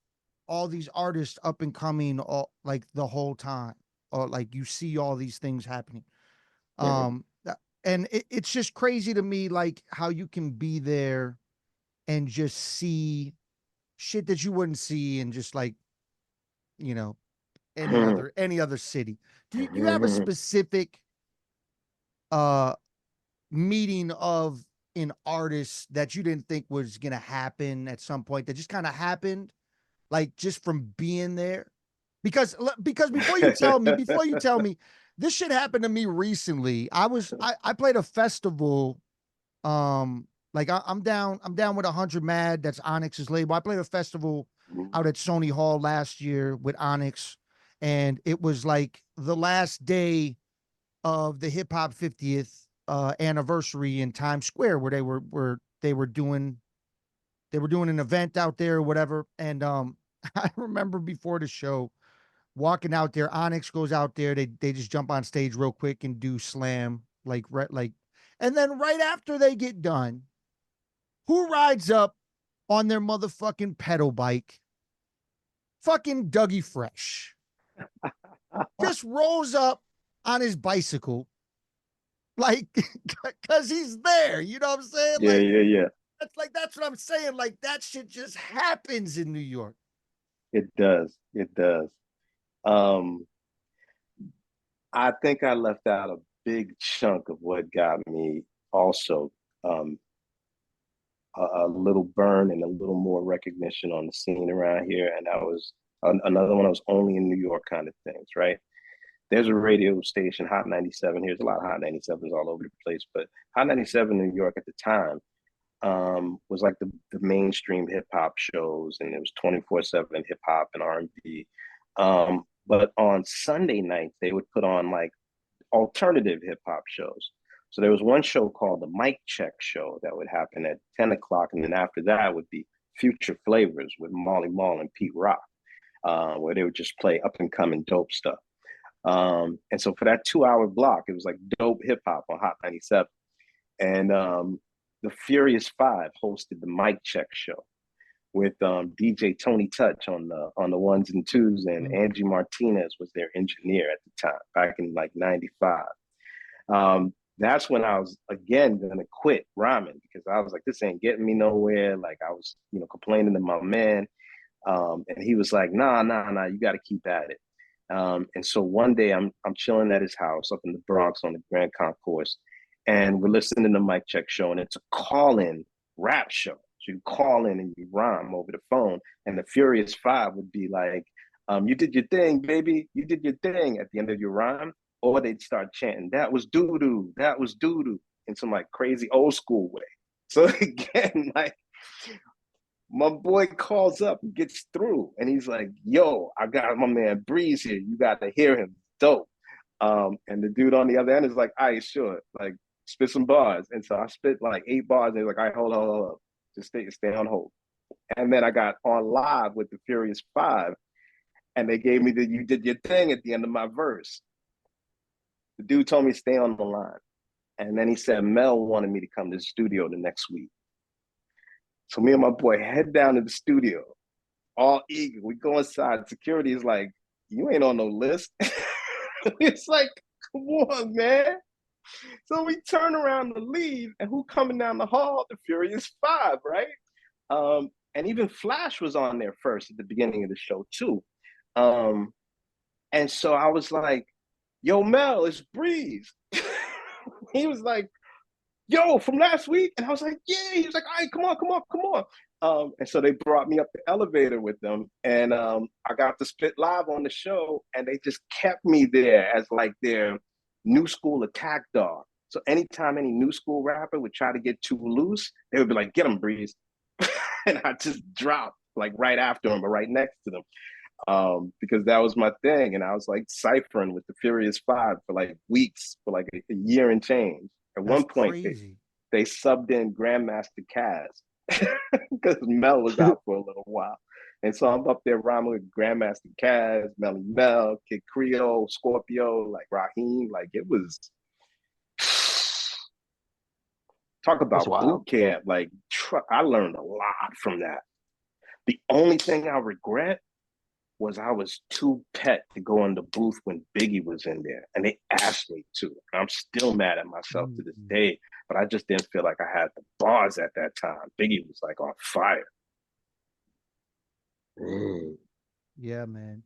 [SPEAKER 1] artists up and coming all like the whole time. Or like you see all these things happening.
[SPEAKER 2] Mm-hmm.
[SPEAKER 1] And it's just crazy to me like how you can be there and just see shit that you wouldn't see in just like, you know, any other city. Do you have a specific uh meeting of an artist that you didn't think was gonna happen at some point that just kind of happened, like just from being there? Because before you tell me, this shit happened to me recently. I played a festival. Like I'm down with 100 Mad. That's Onyx's label. I played a festival out at Sony Hall last year with Onyx, and it was like the last day of the hip hop 50th anniversary in Times Square, where they were doing an event out there or whatever. And I remember before the show walking out there, Onyx goes out there, they just jump on stage real quick and do slam like, and then right after they get done, who rides up on their motherfucking pedal bike? Fucking Dougie Fresh just rolls up on his bicycle, like, because he's there. You know what I'm saying?
[SPEAKER 2] Yeah, yeah, yeah.
[SPEAKER 1] That's what I'm saying. Like that shit just happens in New York.
[SPEAKER 2] It does. It does. Um, I think I left out a big chunk of what got me also, um, a little burn and a little more recognition on the scene around here. And that was another one of those only in New York kind of things, right? there's a radio station, Hot 97. Here's a lot of Hot 97s all over the place, but Hot 97 New York at the time was like the mainstream hip hop shows, and it was 24/7 hip hop and R&B. But on Sunday nights, they would put on like alternative hip hop shows. So there was one show called the Mic Check Show that would happen at 10 o'clock. And then after that would be Future Flavors with Molly Mall and Pete Rock, where they would just play up and coming dope stuff. And so for that 2 hour block, it was like dope hip hop on Hot 97. And the Furious Five hosted the Mic Check Show with DJ Tony Touch on the ones and twos, and Angie Martinez was their engineer at the time, back in like '95. That's when I was again gonna quit rhyming, because I was like, this ain't getting me nowhere. Like I was, complaining to my man, and he was like, nah, you got to keep at it. And so one day I'm chilling at his house up in the Bronx on the Grand Concourse, and we're listening to Mic Check Show, and it's a call-in rap show. So you call in and you rhyme over the phone, and the Furious Five would be like, you did your thing, baby. You did your thing at the end of your rhyme. Or they'd start chanting, that was doo-doo, that was doo-doo, in some like crazy old school way. So again, like my boy calls up and gets through, and he's like, yo, I got my man Breez here. You got to hear him. Dope. And the dude on the other end is like, all right, sure. Like, spit some bars. And so I spit like 8 bars, and he's like, all right, hold. Just stay on hold. And then I got on live with the Furious Five, and they gave me the you did your thing at the end of my verse. The dude told me to stay on the line. And then he said Mel wanted me to come to the studio the next week. So me and my boy head down to the studio, all eager. We go inside. Security is like, you ain't on no list. It's like, come on, man. So we turn around to leave, and who coming down the hall? The Furious Five, right? And even Flash was on there first at the beginning of the show too. And so I was like, yo, Mel, it's Breez. He was like, yo, from last week? And I was like, yeah. He was like, all right, come on. And so they brought me up the elevator with them, and I got to spit live on the show, and they just kept me there as like their new school attack dog. So anytime any new school rapper would try to get too loose, they would be like, get him, Breez. And I just dropped like right after him, but right next to them. Because that was my thing. And I was like ciphering with the Furious Five for like weeks, for like a year and change. At
[SPEAKER 1] That's
[SPEAKER 2] one point, they subbed in Grandmaster Caz because Mel was out for a little while. And so I'm up there rhyming with Grandmaster Caz, Melly Mel, Kid Creole, Scorpio, like Raheem. Like it was, talk about boot camp. Like I learned a lot from that. The only thing I regret was I was too pet to go in the booth when Biggie was in there, and they asked me to. And I'm still mad at myself to this day, but I just didn't feel like I had the bars at that time. Biggie was like on fire.
[SPEAKER 1] Yeah, man.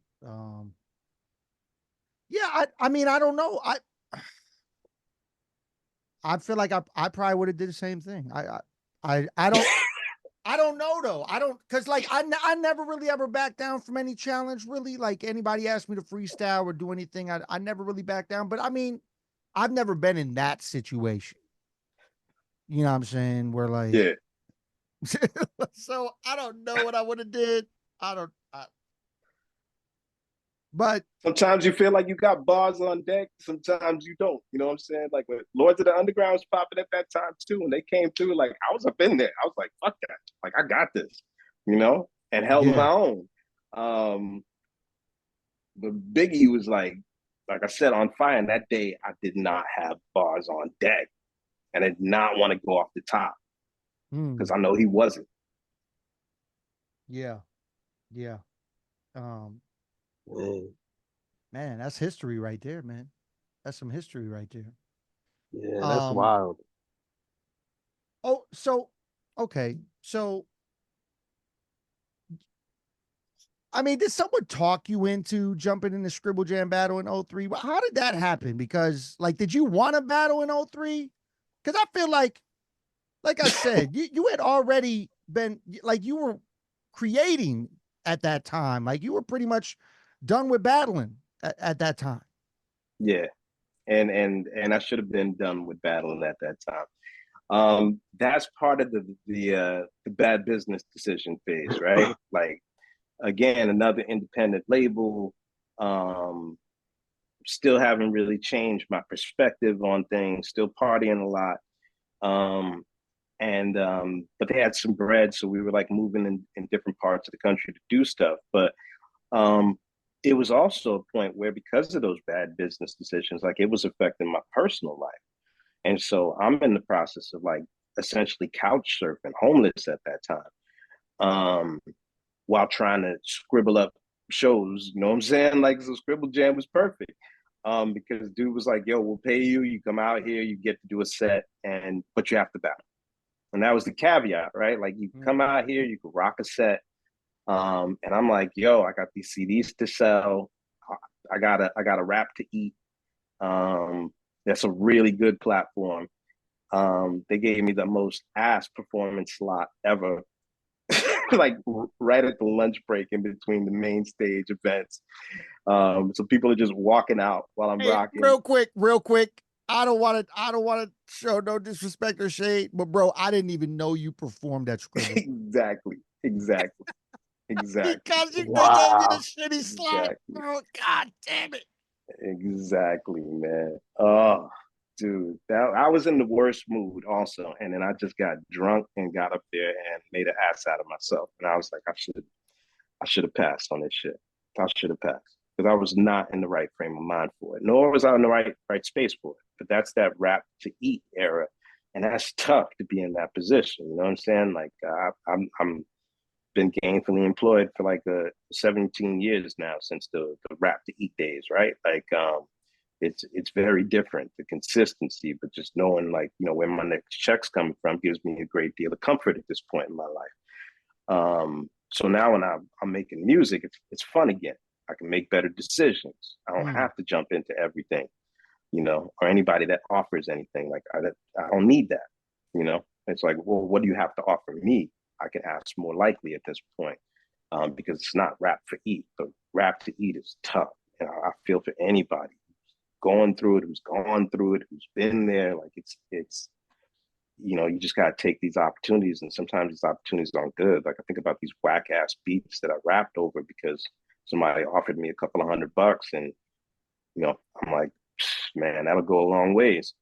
[SPEAKER 1] Yeah, I mean, I don't know. I feel like I probably would have did the same thing. I don't I don't know though. I don't, cause like I never really ever back down from any challenge. Really, like anybody asked me to freestyle or do anything, I never really back down. But I mean, I've never been in that situation. You know what I'm saying? Where like,
[SPEAKER 2] yeah.
[SPEAKER 1] So I don't know what I would have did. But
[SPEAKER 2] sometimes you feel like you got bars on deck. Sometimes you don't. You know what I'm saying? Like when Lords of the Underground was popping at that time too, when they came through, like I was up in there. I was like, fuck that. Like I got this, and held my own. But Biggie was like I said, on fire. And that day, I did not have bars on deck, and I did not want to go off the top because I know he wasn't.
[SPEAKER 1] Yeah. Man, that's history right there, man. That's some history right there.
[SPEAKER 3] Yeah, that's wild.
[SPEAKER 1] Oh, so okay. So I mean, did someone talk you into jumping in the Scribble Jam battle in 03? How did that happen? Because like, did you want to battle in 03? Because I feel like I said, you had already been like, you were creating at that time. Like you were pretty much done with battling at that time.
[SPEAKER 2] Yeah, and I should have been done with battling at that time. That's part of the bad business decision phase, right? Like again, another independent label. Um, Still haven't really changed my perspective on things. Still partying a lot. Um, and But they had some bread, so we were like moving in different parts of the country to do stuff. But um, it was also a point where because of those bad business decisions, like it was affecting my personal life. And so I'm in the process of like essentially couch surfing, homeless at that time, while trying to scribble up shows. You know what I'm saying? Like, so Scribble Jam was perfect. Because dude was like, yo, we'll pay you. You come out here, you get to do a set, but you have to battle. And that was the caveat, right? Like, you come out here, you can rock a set. And I'm like, yo, I got these CDs to sell. I got a rap to eat. That's a really good platform. They gave me the most ass performance slot ever, like right at the lunch break in between the main stage events. So people are just walking out while I'm
[SPEAKER 1] Hey,
[SPEAKER 2] rocking.
[SPEAKER 1] real quick. I don't want to show no disrespect or shade, but bro, I didn't even know you performed at Scribble.
[SPEAKER 2] Exactly.
[SPEAKER 1] Because they gave you the
[SPEAKER 3] Wow.
[SPEAKER 1] shitty slot.
[SPEAKER 2] Exactly.
[SPEAKER 1] Oh, God damn it.
[SPEAKER 2] Exactly, man. Oh, dude, I was in the worst mood also, and then I just got drunk and got up there and made an ass out of myself. And I was like, I should have passed on this shit. I should have passed because I was not in the right frame of mind for it, nor was I in the right space for it. But that's that rap to eat era, and that's tough to be in that position. You know what I'm saying? Like I'm been gainfully employed for like 17 years now since the rap to eat days, right? Like it's very different, the consistency, but just knowing like, where my next check's coming from gives me a great deal of comfort at this point in my life. So now when I'm making music, it's fun again. I can make better decisions. I don't have to jump into everything, or anybody that offers anything. Like I don't need that, It's like, well, what do you have to offer me? I can ask more likely at this point, because it's not rap for eat, but rap to eat is tough. And I feel for anybody who's going through it, who's gone through it, who's been there. Like it's you just gotta take these opportunities, and sometimes these opportunities aren't good. Like I think about these whack ass beats that I rapped over because somebody offered me a couple of $100, and I'm like, man, that'll go a long ways.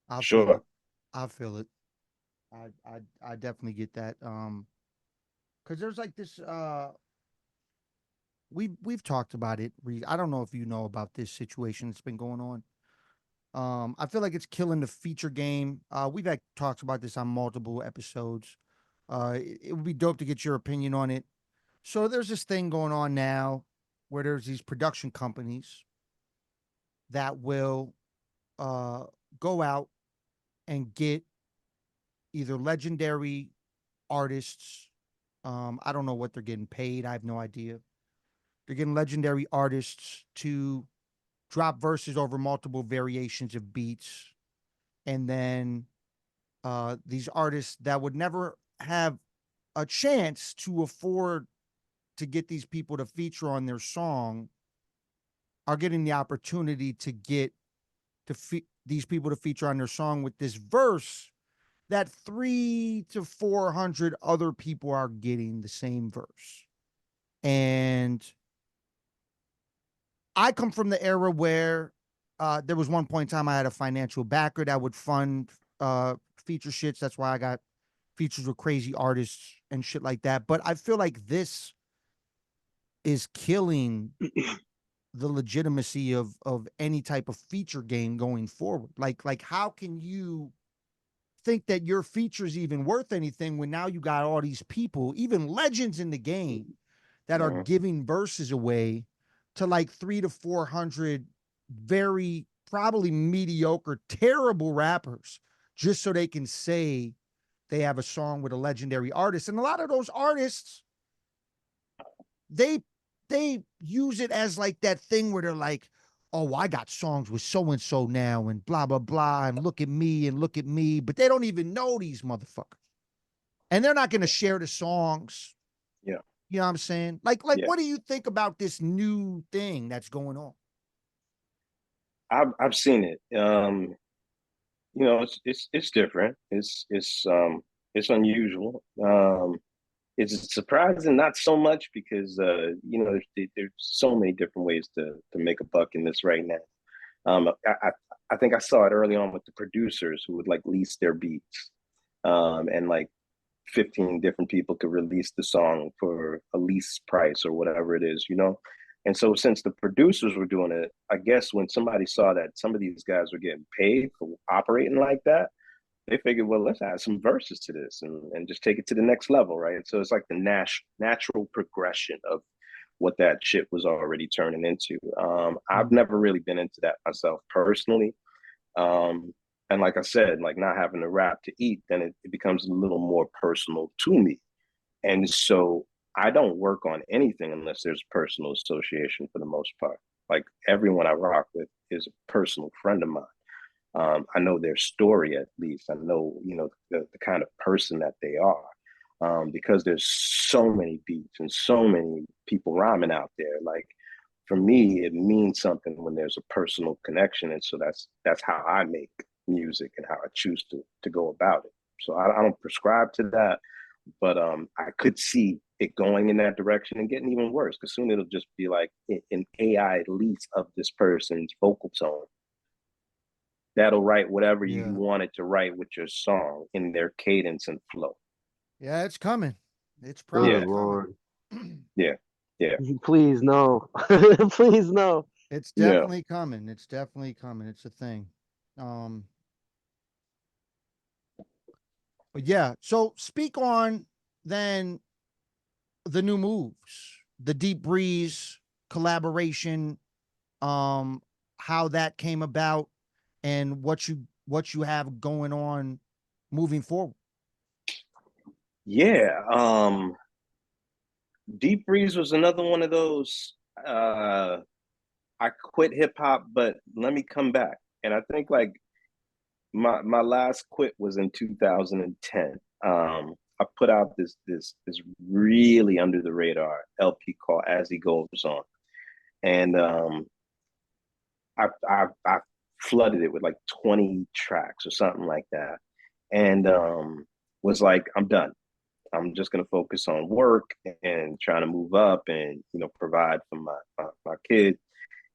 [SPEAKER 1] I feel
[SPEAKER 2] Sure.
[SPEAKER 1] it. I feel it. I definitely get that. Because there's like this. We've talked about it. I don't know if you know about this situation that's been going on. I feel like it's killing the feature game. We've had talks about this on multiple episodes. It would be dope to get your opinion on it. So there's this thing going on now where there's these production companies that will uh go out and get either legendary artists. I don't know what they're getting paid. I have no idea. They're getting legendary artists to drop verses over multiple variations of beats, and then these artists that would never have a chance to afford to get these people to feature on their song are getting the opportunity to get these people to feature on their song with this verse that 300 to 400 other people are getting the same verse. And I come from the era where there was one point in time I had a financial backer that would fund feature shits. That's why I got features with crazy artists and shit like that. But I feel like this is killing the legitimacy of any type of feature game going forward. Like how can you think that your feature is even worth anything when now you got all these people, even legends in the game, that are
[SPEAKER 2] Mhm.
[SPEAKER 1] giving verses away to like 300 to 400 very probably mediocre, terrible rappers just so they can say they have a song with a legendary artist. And a lot of those artists, they they use it as like that thing where they're like, oh, I got songs with so and so now and blah blah blah and look at me and look at me, but they don't even know these motherfuckers. And they're not going to share the songs.
[SPEAKER 2] Yeah.
[SPEAKER 1] You know what I'm saying? Like
[SPEAKER 2] Yeah.
[SPEAKER 1] what do you think about this new thing that's going on?
[SPEAKER 2] I've seen it. It's different. It's unusual. It's surprising, not so much because there's so many different ways to make a buck in this right now. I think I saw it early on with the producers who would like lease their beats, and like 15 different people could release the song for a lease price or whatever it is, you know? And so since the producers were doing it, I guess when somebody saw that some of these guys were getting paid for operating like that, they figured, well, let's add some verses to this and just take it to the next level, right? So it's like the natural progression of what that shit was already turning into. I've never really been into that myself personally. Um, and like I said, like not having a rap to eat, then it becomes a little more personal to me. And so I don't work on anything unless there's personal association for the most part. Like everyone I rock with is a personal friend of mine. I know their story at least. I know, the kind of person that they are. Because there's so many beats and so many people rhyming out there. Like for me, it means something when there's a personal connection, and so that's how I make music and how I choose to go about it. So I don't prescribe to that, but I could see it going in that direction and getting even worse because soon it'll just be like an AI lease of this person's vocal tone that'll write whatever you
[SPEAKER 1] Yeah.
[SPEAKER 2] want it to write with your song in their cadence and flow.
[SPEAKER 1] Yeah, it's coming. It's
[SPEAKER 3] Good
[SPEAKER 1] probably
[SPEAKER 2] Yeah,
[SPEAKER 1] coming.
[SPEAKER 3] Lord.
[SPEAKER 2] yeah, yeah,
[SPEAKER 3] Please no. Please no.
[SPEAKER 1] It's
[SPEAKER 2] yeah.
[SPEAKER 1] definitely coming. It's definitely coming. It's a thing. Um, but yeah. So speak on then the new moves, the Deep Breeze collaboration, how that came about, and what you have going on moving forward.
[SPEAKER 2] Yeah. Deep Breeze was another one of those. I quit hip hop, but let me come back. And I think like my last quit was in 2010. I put out this really under the radar LP called As He Goes On, and I flooded it with like 20 tracks or something like that, and was like, I'm done. I'm just going to focus on work and trying to move up and provide for my kid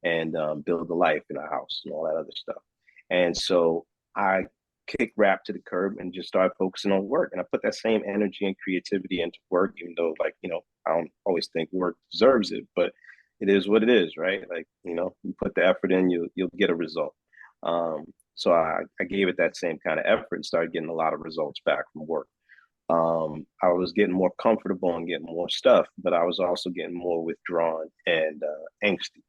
[SPEAKER 2] and build a life in a house and all that other stuff. And so I kicked rap to the curb and just started focusing on work. And I put that same energy and creativity into work, even though like I don't always think work deserves it, but it is what it is, right? Like you put the effort in, you'll get a result. So I gave it that same kind of effort and started getting a lot of results back from work. I was getting more comfortable and getting more stuff, but I was also getting more withdrawn and angsty.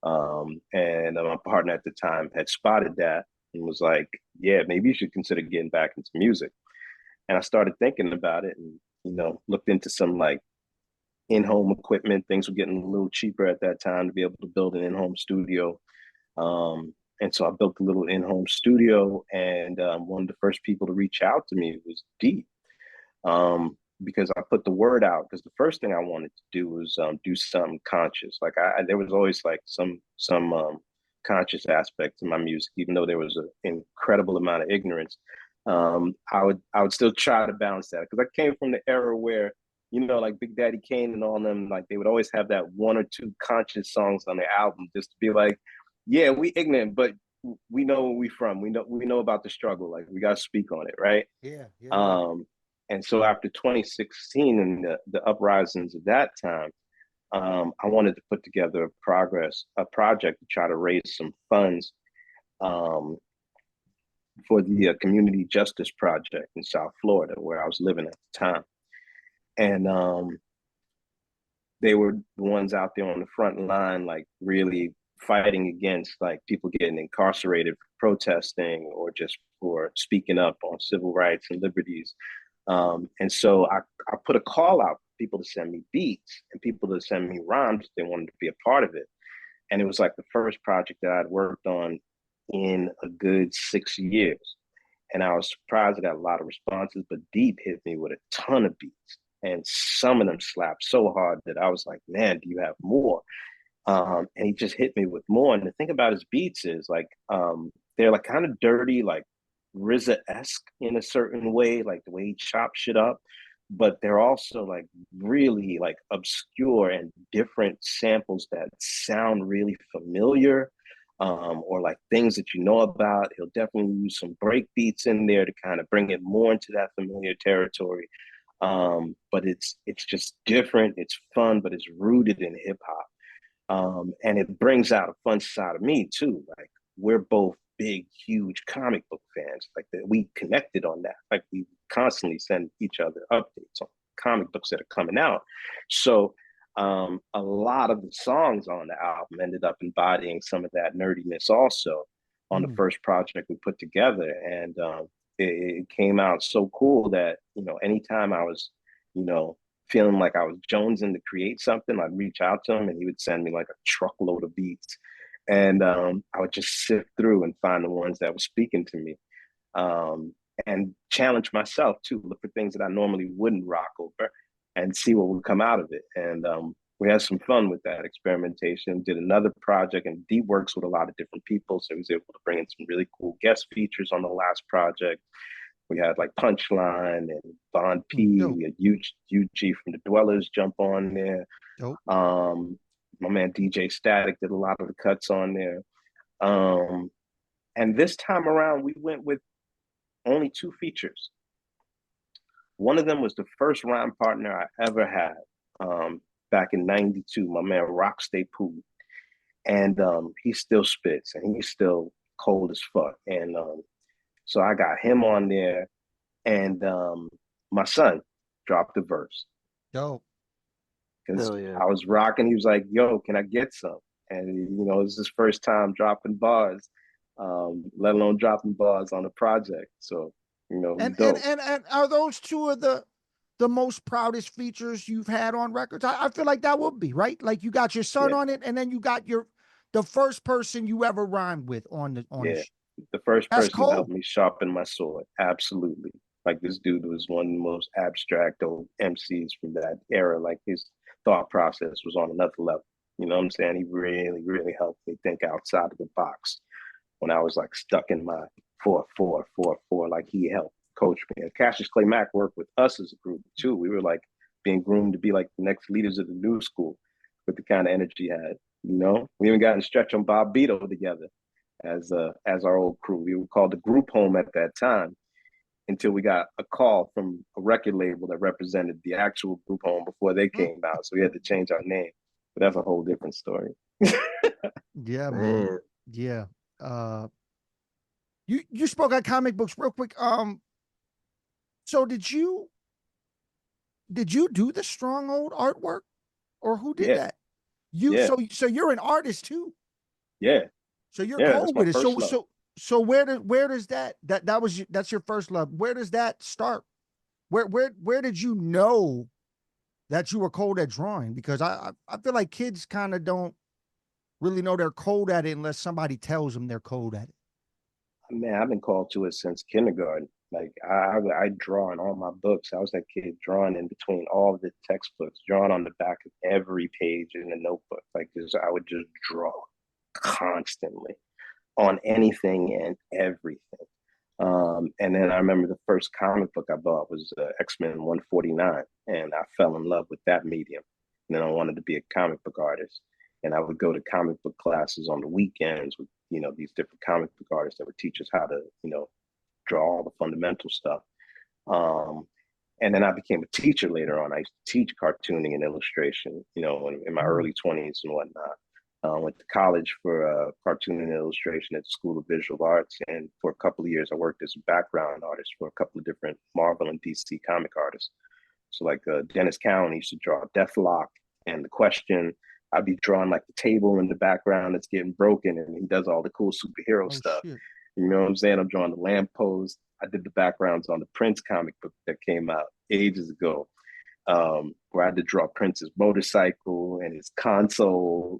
[SPEAKER 2] And my partner at the time had spotted that and was like, "Yeah, maybe you should consider getting back into music." And I started thinking about it, and looked into some like in-home equipment. Things were getting a little cheaper at that time to be able to build an in-home studio. And so I built a little in-home studio, and one of the first people to reach out to me was Deep, because I put the word out. Because the first thing I wanted to do was do something conscious. Like there was always like some conscious aspect to my music, even though there was an incredible amount of ignorance. I would still try to balance that because I came from the era where like Big Daddy Kane and all them, like they would always have that one or two conscious songs on their album just to be like, yeah, we ignorant, but we know where we from. We know about the struggle. Like we got to speak on it, right?
[SPEAKER 1] Yeah, yeah, yeah.
[SPEAKER 2] Um, and so after 2016 and the uprisings of that time, I wanted to put together a project to try to raise some funds um, for the Community Justice Project in South Florida, where I was living at the time. And they were the ones out there on the front line, like really fighting against like people getting incarcerated for protesting or just for speaking up on civil rights and liberties. And so I put a call out for people to send me beats and people to send me rhymes if they wanted to be a part of it. And it was like the first project that I'd worked on in a good 6 years. And I was surprised I got a lot of responses, but Deep hit me with a ton of beats. And some of them slapped so hard that I was like, man, do you have more? And he just hit me with more. And the thing about his beats is like they're like kind of dirty, like RZA-esque in a certain way, like the way he chops shit up. But they're also like really like obscure and different samples that sound really familiar, or like things that you know about. He'll definitely use some break beats in there to kind of bring it more into that familiar territory. But it's just different. It's fun, but it's rooted in hip hop. And it brings out a fun side of me too. Like we're both big, huge comic book fans. Like that, we connected on that. Like we constantly send each other updates on comic books that are coming out. So a lot of the songs on the album ended up embodying some of that nerdiness also on the first project we put together. And it came out so cool that, you know, anytime I was, you know, feeling like I was jonesing to create something, I'd reach out to him and he would send me like a truckload of beats. And I would just sift through and find the ones that were speaking to me, and challenge myself too, look for things that I normally wouldn't rock over and see what would come out of it. And we had some fun with that experimentation, did another project, and D works with a lot of different people. So he was able to bring in some really cool guest features on the last project. We had like Punchline and Von P.
[SPEAKER 1] Dope.
[SPEAKER 2] We had UG from the Dwellers jump on there.
[SPEAKER 1] Dope.
[SPEAKER 2] My man DJ Static did a lot of the cuts on there. And this time around, we went with only 2 features. One of them was the first rhyme partner I ever had, back in '92. My man Rockstay Poo, and he still spits and he's still cold as fuck. And so I got him on there, and my son dropped a verse
[SPEAKER 1] Dope.
[SPEAKER 2] because
[SPEAKER 3] Hell yeah.
[SPEAKER 2] I was rocking. He was like, "Yo, can I get some?" And you know, it was his first time dropping bars, let alone dropping bars on a project. So you know, it was
[SPEAKER 1] And and
[SPEAKER 2] dope.
[SPEAKER 1] and and are those two of the most proudest features you've had on records? I feel like that would be right. Like you got your son
[SPEAKER 2] Yeah,
[SPEAKER 1] on it, and then you got the first person you ever rhymed with on the.
[SPEAKER 2] yeah. The first
[SPEAKER 1] That's
[SPEAKER 2] person to
[SPEAKER 1] cold.
[SPEAKER 2] help me sharpen my sword, absolutely. Like this dude was one of the most abstract old MCs from that era. Like his thought process was on another level. You know what I'm saying? He really, really helped me think outside of the box when I was like stuck in my 4-4-4-4. Like he helped coach me. And Cassius Clay Mack worked with us as a group too. We were like being groomed to be like the next leaders of the new school with the kind of energy he had. You know, we even got in Stretch on Bob Beto together as our old crew. We were called the Group Home at that time until we got a call from a record label that represented the actual Group Home before they
[SPEAKER 1] Mm.
[SPEAKER 2] came out. So we had to change our name. But that's a whole different story.
[SPEAKER 1] Yeah, man.
[SPEAKER 3] Man.
[SPEAKER 1] Yeah. You spoke on comic books real quick. So did you do the Stronghold artwork, or who did
[SPEAKER 2] Yeah,
[SPEAKER 1] that? You
[SPEAKER 2] yeah,
[SPEAKER 1] so you're an artist too.
[SPEAKER 2] yeah,
[SPEAKER 1] So you're
[SPEAKER 2] yeah. That's
[SPEAKER 1] cold
[SPEAKER 2] my
[SPEAKER 1] with it.
[SPEAKER 2] first
[SPEAKER 1] So
[SPEAKER 2] love.
[SPEAKER 1] so so where does that's your first love? Where does that start? Where did you know that you were cold at drawing? Because I feel like kids kind of don't really know they're cold at it unless somebody tells them they're cold at it.
[SPEAKER 2] Man, I've been called to it since kindergarten. Like I draw in all my books. I was that kid drawing in between all of the textbooks, drawing on the back of every page in the notebook. Like just I would just draw constantly on anything and everything. And then I remember the first comic book I bought was X-Men 149, and I fell in love with that medium. And then I wanted to be a comic book artist, and I would go to comic book classes on the weekends with these different comic book artists that would teach us how to draw all the fundamental stuff. Um, and then I became a teacher later on. I used to teach cartooning and illustration, in my
[SPEAKER 1] Mm.
[SPEAKER 2] early 20s and whatnot. Went to college for cartooning and illustration at the School of Visual Arts. And for a couple of years, I worked as a background artist for a couple of different Marvel and DC comic artists. So like Dennis Cowan used to draw Deathlock and The Question. I'd be drawing like the table in the background that's getting broken, and he does all the cool superhero
[SPEAKER 1] Oh
[SPEAKER 2] stuff.
[SPEAKER 1] shit.
[SPEAKER 2] You know what I'm saying? I'm drawing the lamppost. I did the backgrounds on the Prince comic book that came out ages ago, where I had to draw Prince's motorcycle and his console,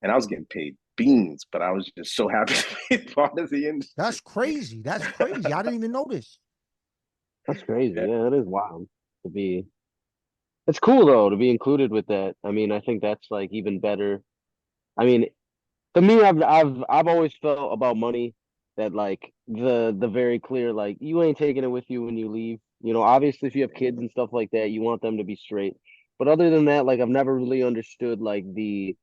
[SPEAKER 2] and I was getting paid beans, but I was just so happy to be part of the industry.
[SPEAKER 1] That's crazy. That's crazy. I didn't even notice.
[SPEAKER 3] That's crazy.
[SPEAKER 2] Yeah,
[SPEAKER 3] Yeah, it is wild to be. It's cool though to be included with that. I mean, I think that's like even better I mean, to me, I've always felt about money that like the very clear like you ain't taking it with you when you leave. You know, obviously if you have kids and stuff like that, you want them to be straight. But other than that, like I've never really understood like the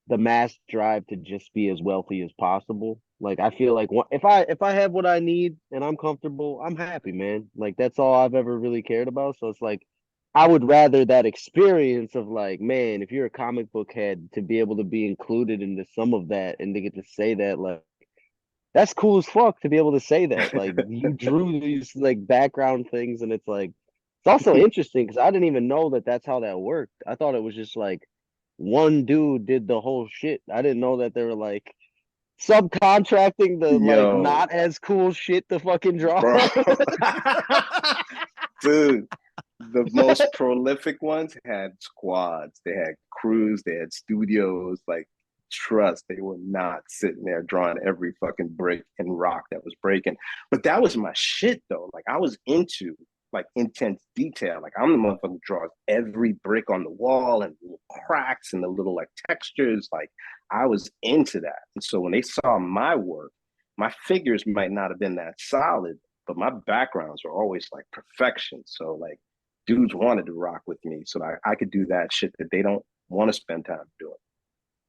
[SPEAKER 3] mass drive to just be as wealthy as possible. Like I feel like if I have what I need and I'm comfortable, I'm happy, man. Like that's all I've ever really cared about. So it's like I would rather that experience of like, man, if you're a comic book head, to be able to be included into some of that and to get to say that, like that's cool as fuck to be able to say that. Like you drew these like background things, and it's like it's also interesting because I didn't even know that that's how that worked. I thought it was just like one dude did the whole shit. I didn't know that they were like subcontracting the like
[SPEAKER 2] Yo,
[SPEAKER 3] not as cool shit to fucking draw.
[SPEAKER 2] bro. Dude, the most prolific ones had squads, they had crews, they had studios. Like, trust, they were not sitting there drawing every fucking brick and rock that was breaking. But that was my shit though. Like, I was into like intense detail. Like, I'm the motherfucker who draws every brick on the wall and the little cracks and the little like textures. Like, I was into that. And so when they saw my work, my figures might not have been that solid, but my backgrounds were always like perfection. So like dudes wanted to rock with me so I could do that shit that they don't want to spend time doing.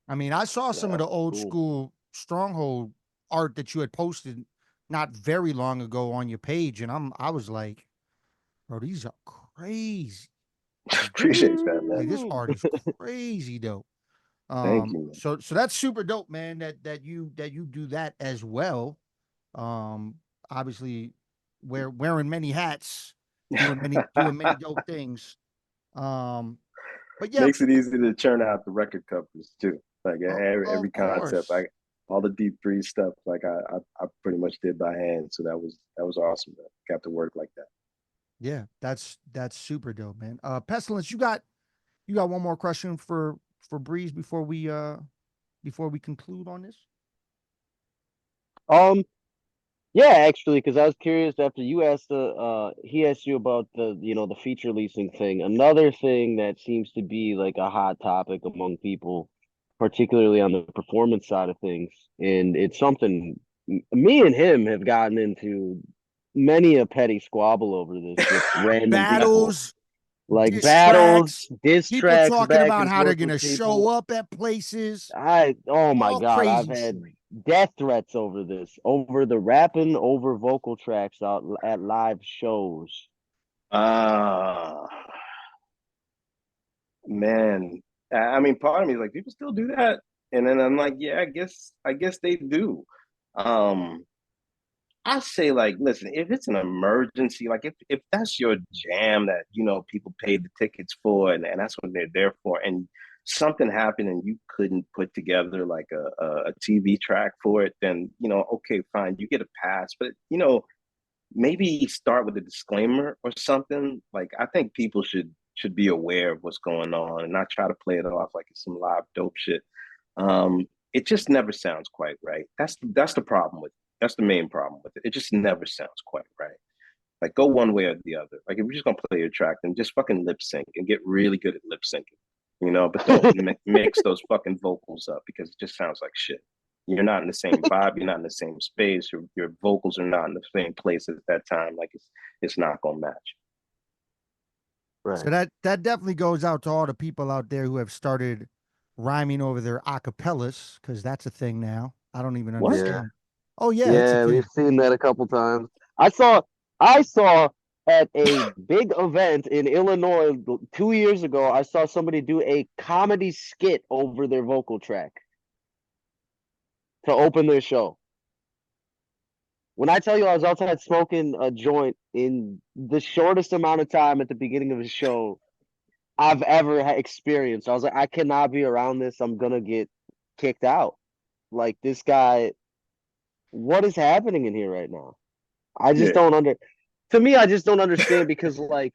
[SPEAKER 1] I mean, I saw some
[SPEAKER 3] Yeah,
[SPEAKER 1] of the old
[SPEAKER 3] cool.
[SPEAKER 1] school Stronghold art that you had posted not very long ago on your page, and I was like, bro, these are crazy. Like this,
[SPEAKER 2] Appreciate that, man.
[SPEAKER 1] like this art is crazy though.
[SPEAKER 2] Thank you, man.
[SPEAKER 1] So that's super dope, man. That you do that as well. Obviously, wearing many hats, doing many dope things. Um, but yeah,
[SPEAKER 2] Makes it easy to churn out the record covers too. Like every
[SPEAKER 1] of
[SPEAKER 2] concept,
[SPEAKER 1] course.
[SPEAKER 2] I all the deep freeze stuff. Like I pretty much did by hand. So that was awesome. Man. Got to work like that.
[SPEAKER 1] Yeah, that's super dope, man. Pestilence, you got one more question for Breeze before we conclude on this?
[SPEAKER 3] Um, yeah, actually, because I was curious after you asked he asked you about the the feature leasing thing. Another thing that seems to be like a hot topic among people, particularly on the performance side of things, and it's something me and him have gotten into many a petty squabble over this with random people,
[SPEAKER 1] Battles,
[SPEAKER 3] like
[SPEAKER 1] diss
[SPEAKER 3] battles,
[SPEAKER 1] tracks,
[SPEAKER 3] diss
[SPEAKER 1] people
[SPEAKER 3] tracks
[SPEAKER 1] talking
[SPEAKER 3] back
[SPEAKER 1] about
[SPEAKER 3] and
[SPEAKER 1] how they're
[SPEAKER 3] forth with
[SPEAKER 1] gonna show
[SPEAKER 3] people.
[SPEAKER 1] up at places,
[SPEAKER 3] Oh my
[SPEAKER 1] all
[SPEAKER 3] God, I've
[SPEAKER 1] crazy
[SPEAKER 3] had
[SPEAKER 1] shit.
[SPEAKER 3] death threats over this, over the rapping over vocal tracks out at live shows.
[SPEAKER 2] Ah, man. I mean, part of me is like, people still do that, and then I'm like, yeah, I guess they do. Um, I say like, listen, if it's an emergency, like if that's your jam that people paid the tickets for, and that's what they're there for, and something happened and you couldn't put together like a TV track for it, then okay, fine, you get a pass. But maybe start with a disclaimer or something. Like I think people should be aware of what's going on and not try to play it off like it's some live dope shit. It just never sounds quite right. That's the problem with it. That's the main problem with it. It just never sounds quite right. Like go one way or the other. Like if you're just gonna play your track, then just fucking lip sync and get really good at lip syncing. But don't mix those fucking vocals up because it just sounds like shit. You're not in the same vibe. You're not in the same space. Your vocals are not in the same place at that time. Like it's not gonna match.
[SPEAKER 1] So
[SPEAKER 3] Right.
[SPEAKER 1] that definitely goes out to all the people out there who have started rhyming over their acapellas, because that's a thing now. I don't even
[SPEAKER 2] What?
[SPEAKER 3] Yeah.
[SPEAKER 1] understand. Oh yeah, it's a
[SPEAKER 3] Yeah, we've
[SPEAKER 1] thing.
[SPEAKER 3] seen that a couple times. I saw at a big event in Illinois 2 years ago, I saw somebody do a comedy skit over their vocal track to open their show. When I tell you I was outside smoking a joint in the shortest amount of time at the beginning of a show I've ever experienced, I was like, I cannot be around this. I'm gonna get kicked out. Like this guy, what is happening in here right now? I just
[SPEAKER 2] Yeah,
[SPEAKER 3] don't under. To me, I just don't understand because like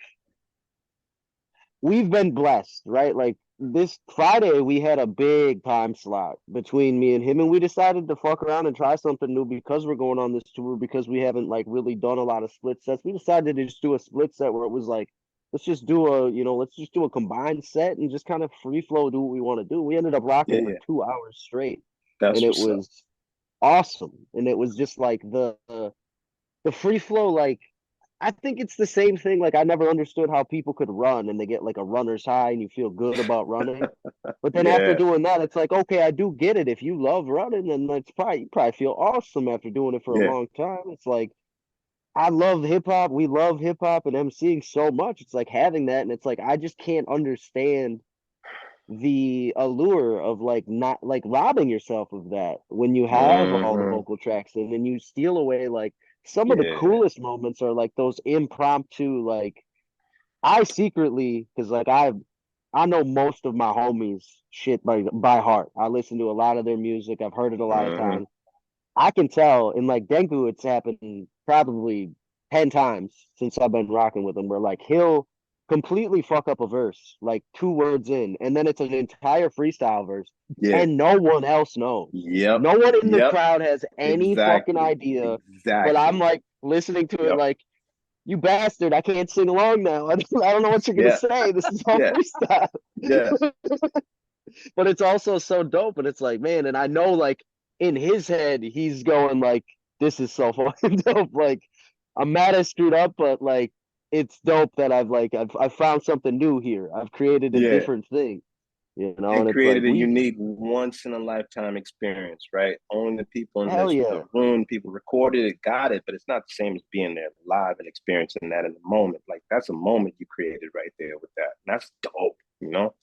[SPEAKER 3] we've been blessed, right? Like this Friday, we had a big time slot between me and him, and we decided to fuck around and try something new because we're going on this tour because we haven't like really done a lot of split sets. We decided to just do a split set where it was like let's just do a combined set and just kind of free flow, do what we want to do. We ended up rocking for
[SPEAKER 2] Yeah,
[SPEAKER 3] 2 hours straight, and
[SPEAKER 2] that's
[SPEAKER 3] it
[SPEAKER 2] what's up.
[SPEAKER 3] was awesome. And it was just like the free flow, like I think it's the same thing. Like I never understood how people could run and they get like a runner's high and you feel good about running. But then after
[SPEAKER 2] Yeah,
[SPEAKER 3] doing that, it's like, okay, I do get it. If you love running, then you probably feel awesome after doing it for a
[SPEAKER 2] yeah,
[SPEAKER 3] long time. It's like I love hip hop. We love hip hop and emceeing so much. It's like having that, and it's like I just can't understand the allure of like not like robbing yourself of that when you have all the
[SPEAKER 2] hmm,
[SPEAKER 3] vocal tracks and then you steal away like some of the
[SPEAKER 2] yeah,
[SPEAKER 3] coolest moments are like those impromptu like I secretly because like I know most of my homies shit by heart. I listen to a lot of their music. I've heard it a lot of
[SPEAKER 2] hmm,
[SPEAKER 3] times. I can tell in like Denku, it's happened probably 10 times since I've been rocking with him, where like he'll completely fuck up a verse, like 2 words in, and then it's an entire freestyle verse,
[SPEAKER 2] yeah,
[SPEAKER 3] and no one else knows.
[SPEAKER 2] yep,
[SPEAKER 3] No one in the
[SPEAKER 2] yep,
[SPEAKER 3] crowd has any fucking
[SPEAKER 2] exactly,
[SPEAKER 3] idea, but I'm
[SPEAKER 2] exactly,
[SPEAKER 3] like listening to it
[SPEAKER 2] yep,
[SPEAKER 3] like, you bastard, I can't sing along now. I don't know what you're gonna
[SPEAKER 2] yeah,
[SPEAKER 3] say. This is all
[SPEAKER 2] yeah,
[SPEAKER 3] freestyle.
[SPEAKER 2] yeah,
[SPEAKER 3] But it's also so dope, and it's like, man, and I know like in his head he's going like, this is so fucking dope. Like I'm mad I screwed up, but like it's dope that I've found something new here. I've created a
[SPEAKER 2] yeah.
[SPEAKER 3] different thing,
[SPEAKER 2] And
[SPEAKER 3] and it's like
[SPEAKER 2] created a
[SPEAKER 3] we
[SPEAKER 2] unique once in a lifetime experience, right? Only the people in
[SPEAKER 3] hell
[SPEAKER 2] the
[SPEAKER 3] yeah.
[SPEAKER 2] room, people recorded it, got it, but it's not the same as being there live and experiencing that in the moment. Like that's a moment you created right there with that. And that's dope, you know?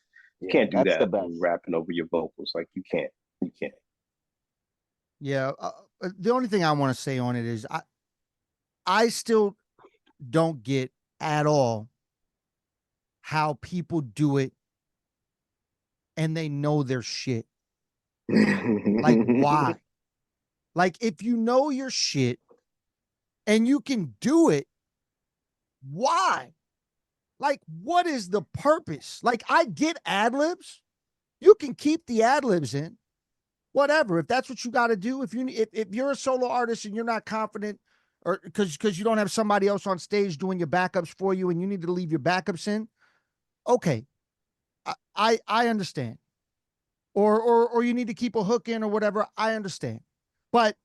[SPEAKER 2] You
[SPEAKER 3] Yeah,
[SPEAKER 2] can't do
[SPEAKER 3] that's the
[SPEAKER 2] that when
[SPEAKER 3] best.
[SPEAKER 2] rapping over your vocals. Like you can't. You can't.
[SPEAKER 1] Yeah. The only thing I want to say on it is I still don't get at all how people do it and they know their shit. Like, why? Like, if you know your shit and you can do it, why? Like, what is the purpose? Like, I get ad libs. You can keep the ad libs in, whatever. If that's what you got to do, if you're a solo artist and you're not confident, or because you don't have somebody else on stage doing your backups for you, and you need to leave your backups in, okay, I understand. Or you need to keep a hook in or whatever. I understand, but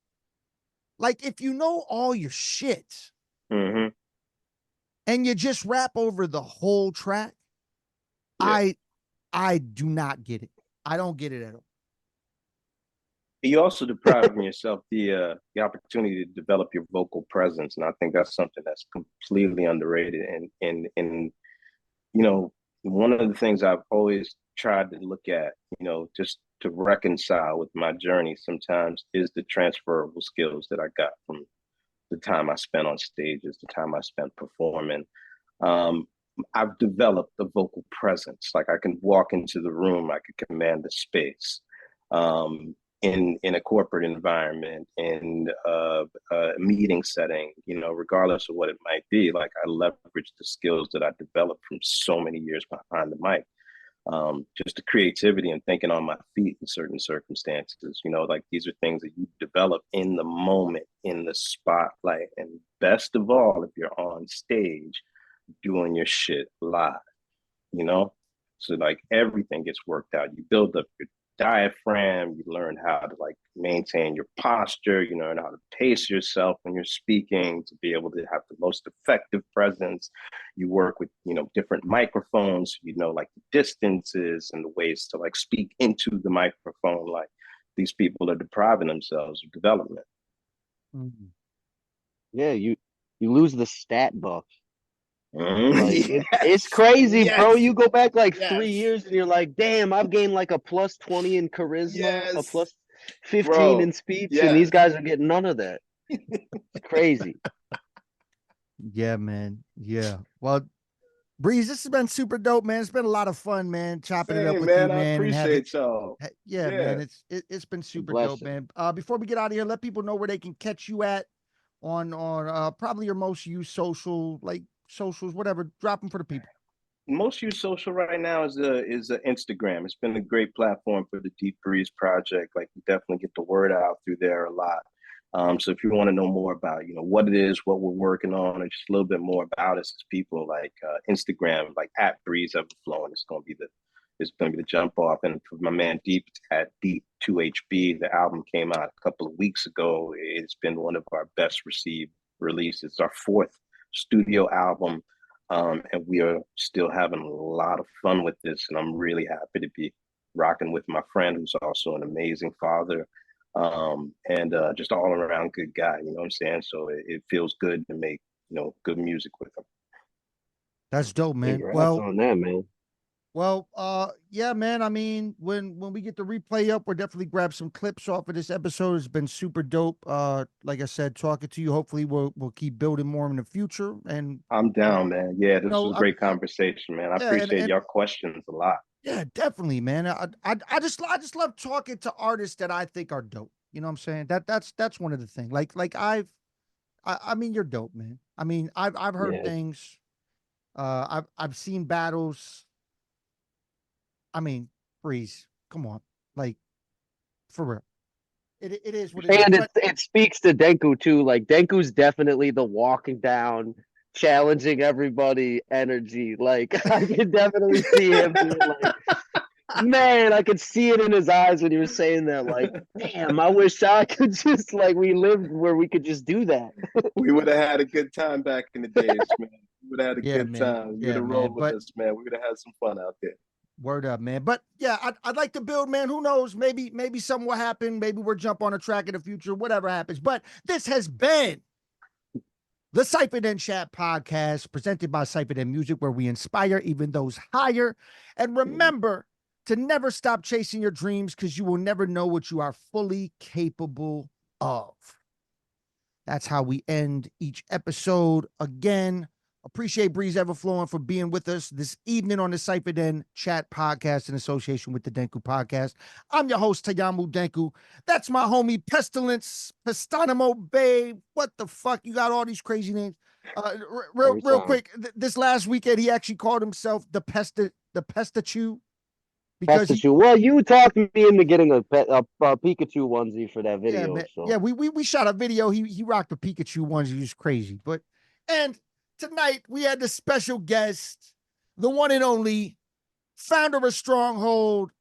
[SPEAKER 1] like if you know all your shit
[SPEAKER 2] Mm-hmm.
[SPEAKER 1] and you just rap over the whole track,
[SPEAKER 2] Yeah.
[SPEAKER 1] I I do not get it. I don't get it at all.
[SPEAKER 2] You also depriving yourself the opportunity to develop your vocal presence, and I think that's something that's completely underrated. And you know, one of the things I've always tried to look at, just to reconcile with my journey sometimes is the transferable skills that I got from the time I spent on stages, the time I spent performing. Um, I've developed a vocal presence. Like I can walk into the room, I can command the space. In a corporate environment, in a meeting setting, regardless of what it might be, like I leverage the skills that I developed from so many years behind the mic. Just the creativity and thinking on my feet in certain circumstances, like these are things that you develop in the moment, in the spotlight. And best of all, if you're on stage doing your shit live, you know? So like everything gets worked out. You build up your diaphragm, you learn how to like maintain your posture, you learn how to pace yourself when you're speaking to be able to have the most effective presence. You work with, different microphones, like the distances and the ways to like speak into the microphone. Like these people are depriving themselves of development.
[SPEAKER 1] Mhm.
[SPEAKER 3] Yeah, you lose the stat buff. Like it's
[SPEAKER 2] Yes,
[SPEAKER 3] crazy, bro.
[SPEAKER 2] yes,
[SPEAKER 3] You go back like three
[SPEAKER 2] yes,
[SPEAKER 3] years and you're like, damn, I've gained like a plus 20 in charisma, a
[SPEAKER 2] yes,
[SPEAKER 3] plus 15 in
[SPEAKER 2] bro.
[SPEAKER 3] speech, and these
[SPEAKER 2] Yes.
[SPEAKER 3] guys are getting none of that. It's crazy.
[SPEAKER 1] Yeah, man. Yeah. Well, Breeze, this has been super dope, man. It's been a lot of fun, man, chopping it up
[SPEAKER 2] Same,
[SPEAKER 1] with you,
[SPEAKER 2] man. I
[SPEAKER 1] man, and having
[SPEAKER 2] appreciate y'all.
[SPEAKER 1] yeah, man.
[SPEAKER 2] Yeah.
[SPEAKER 1] It's been
[SPEAKER 3] A
[SPEAKER 1] super dope,
[SPEAKER 3] blessing.
[SPEAKER 1] man. Before we get out of here, let people know where they can catch you at on probably your most used social, like socials, whatever. Drop them for the people.
[SPEAKER 2] Most used social right now is Instagram. It's been a great platform for the Deep Breeze project. Like we definitely get the word out through there a lot. So if you want to know more about, what it is, what we're working on, and just a little bit more about us as people, like Instagram, like at Breez Evahflowin, it's gonna be the jump off. And for my man Deep, it's at Deep2HB. The album came out a couple of weeks ago. It's been one of our best received releases. It's our fourth studio album. And we are still having a lot of fun with this. And I'm really happy to be rocking with my friend, who's also an amazing father, and just all around good guy. You know what I'm saying? So it feels good to make good music with him.
[SPEAKER 1] That's dope, man.
[SPEAKER 3] Congrats on that, man.
[SPEAKER 1] Well, yeah, man. I mean, when we get the replay up, we'll definitely grab some clips off of this episode. It's been super dope. Like I said, talking to you. Hopefully, we'll keep building more in the future. And
[SPEAKER 2] I'm down, man. Yeah, this was a great
[SPEAKER 1] I'm
[SPEAKER 2] conversation, man. I
[SPEAKER 1] yeah,
[SPEAKER 2] appreciate your questions a lot.
[SPEAKER 1] yeah, definitely, man. I just love talking to artists that I think are dope. You know what I'm saying? That's one of the things. Like I mean, you're dope, man. I mean, I've heard
[SPEAKER 3] Yeah.
[SPEAKER 1] things. I've seen battles. I mean, Breez, come on, like for real. It is what it is.
[SPEAKER 3] And
[SPEAKER 1] But
[SPEAKER 3] it speaks to Denku too. Like Denku's definitely the walking down, challenging everybody energy. Like I can definitely see him being like, man, I could see it in his eyes when he was saying that. Like, damn, I wish I could just like we lived where we could just do that.
[SPEAKER 2] We would have had a good time back in the days, man. We would have had a
[SPEAKER 1] yeah,
[SPEAKER 2] good
[SPEAKER 1] man.
[SPEAKER 2] time. You would
[SPEAKER 1] Yeah,
[SPEAKER 2] have
[SPEAKER 1] man.
[SPEAKER 2] rolled with
[SPEAKER 1] But
[SPEAKER 2] us, man. We would have had some fun out there.
[SPEAKER 1] word up, man. But yeah, I'd like to build, man. Who knows? Maybe something will happen. Maybe we'll jump on a track in the future. Whatever happens. But this has been the CyphaDen Chat podcast, presented by CyphaDen Music, where we inspire even those higher. And remember to never stop chasing your dreams, because you will never know what you are fully capable of. That's how we end each episode. Again, appreciate Breez Evahflowin for being with us this evening on the CyphaDen Chat podcast in association with the Denku podcast. I'm your host, Tayamu Denku. That's my homie Pestilence, Pestanimo Babe. What the fuck? You got all these crazy names. Real quick, this last weekend, he actually called himself the Pestachu. Because
[SPEAKER 3] well, you talked me into getting a Pikachu onesie for that video.
[SPEAKER 1] Yeah,
[SPEAKER 3] so
[SPEAKER 1] yeah, we shot a video. He rocked a Pikachu onesie. He was crazy. And tonight we had the special guest, the one and only founder of Stronghold,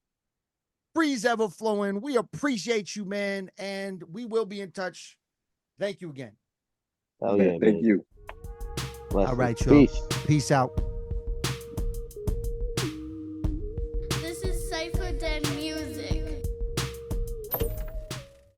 [SPEAKER 1] Breez Evahflowin. We appreciate you, man, and we will be in touch. Thank you again.
[SPEAKER 3] Hell yeah,
[SPEAKER 2] Thank
[SPEAKER 3] man.
[SPEAKER 2] you.
[SPEAKER 1] All right, y'all. Peace out.